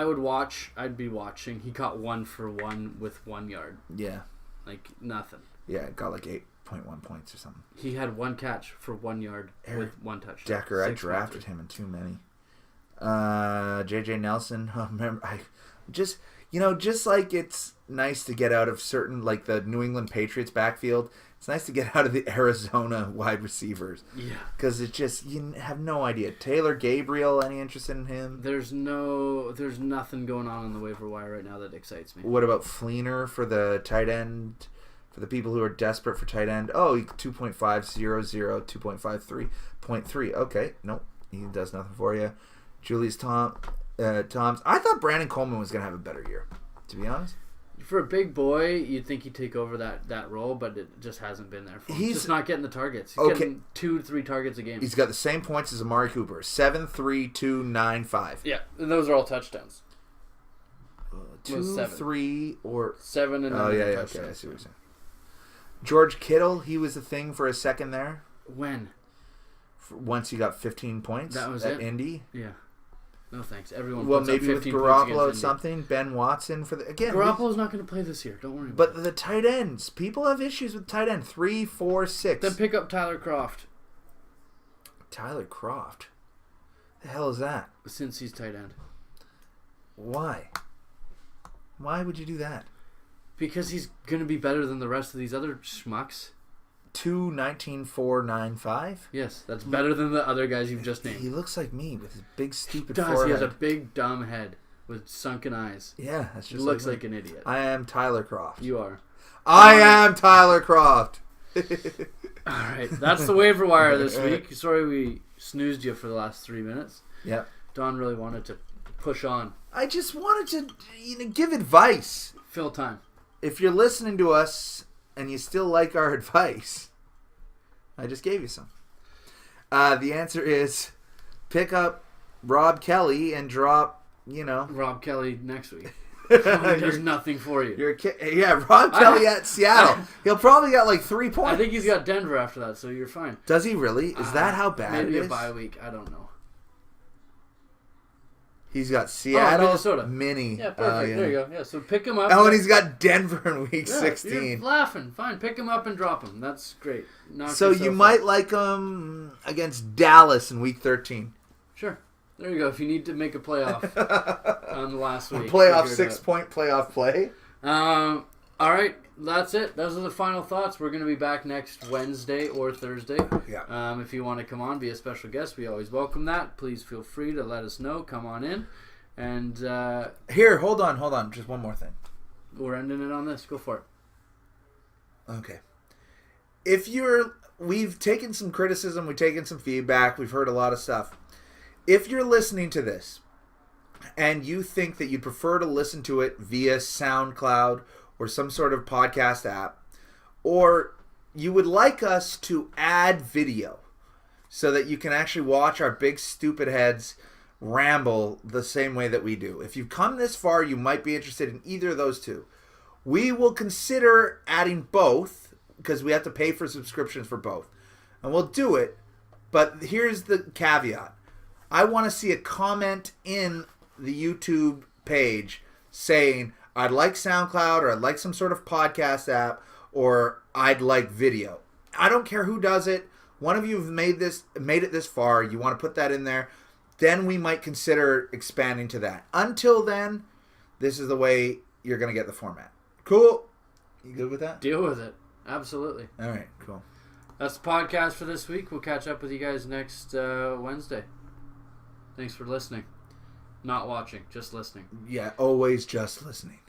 I'd be watching. He caught 1 for 1 with 1 yard. Yeah. Like, nothing. Yeah, got like 8.1 points or something. He had 1 catch for 1 yard with 1 touchdown. Decker, I drafted him in too many. JJ Nelson. Just like it's nice to get out of certain, like the New England Patriots backfield, it's nice to get out of the Arizona wide receivers. Yeah. Because it just, you have no idea. Taylor Gabriel, any interest in him? There's nothing going on the waiver wire right now that excites me. What about Fleener for the tight end? For the people who are desperate for tight end? Oh, 2.500, 2.53.3. Okay, nope. He does nothing for you. Julius Toms. I thought Brandon Coleman was going to have a better year, to be honest. For a big boy, you'd think he'd take over that role, but it just hasn't been there for him. He's just not getting the targets. He's getting 2 to 3 targets a game. He's got the same points as Amari Cooper. 7.3295. Yeah, and those are all touchdowns. 2, 3, or 7 and 9. Oh, yeah, okay, I see what you're saying. George Kittle, he was a thing for a second there. When? Once he got 15 points that was at it? Indy. Yeah. No thanks. Everyone. Well, puts maybe up with 15 Garoppolo something. Ben Watson for the again. Garoppolo's not going to play this year. Don't worry. But the tight ends, people have issues with tight end. 3, 4, 6. Then pick up Tyler Kroft. Tyler Kroft. The hell is that? Since he's tight end. Why? Why would you do that? Because he's going to be better than the rest of these other schmucks. 2.19.495. Yes, that's better than the other guys you've just named. He looks like me with his big stupid forehead. He has a big dumb head with sunken eyes. Yeah, that's just. He looks like an idiot. I am Tyler Kroft. You are. I am Tyler Kroft. All right, that's the waiver wire this week. Sorry we snoozed you for the last 3 minutes. Yep. Don really wanted to push on. I just wanted to, give advice. Fill time. If you're listening to us and you still like our advice, I just gave you some. The answer is pick up Rob Kelly and drop, Rob Kelly next week. There's nothing for you. Rob Kelly at Seattle. He'll probably get like 3 points. I think he's got Denver after that, so you're fine. Does he really? Is that how bad maybe it is? a bye week. I don't know. He's got Seattle, Minnesota. Mini. Yeah, perfect. There you go. Yeah, so pick him up. Oh, and he's got Denver in week 16. You're laughing. Fine, pick him up and drop him. That's great. So you might like him against Dallas in week 13. Sure. There you go. If you need to make a playoff on the last week. A playoff 6-point playoff play. All right, that's it. Those are the final thoughts. We're going to be back next Wednesday or Thursday. Yeah. If you want to come on, be a special guest, we always welcome that. Please feel free to let us know. Come on in. And Here, hold on. Just one more thing. we're ending it on this. Go for it. Okay. We've taken some criticism, we've taken some feedback, we've heard a lot of stuff. If you're listening to this and you think that you'd prefer to listen to it via SoundCloud or some sort of podcast app, or you would like us to add video so that you can actually watch our big stupid heads ramble the same way that we do. If you've come this far, you might be interested in either of those two. We will consider adding both because we have to pay for subscriptions for both. And we'll do it, but here's the caveat. I want to see a comment in the YouTube page saying, I'd like SoundCloud, or I'd like some sort of podcast app, or I'd like video. I don't care who does it. One of you have made it this far. You want to put that in there. Then we might consider expanding to that. Until then, this is the way you're going to get the format. Cool. You good with that? Deal with it. Absolutely. All right, cool. That's the podcast for this week. We'll catch up with you guys next Wednesday. Thanks for listening. Not watching, just listening. Yeah, always just listening.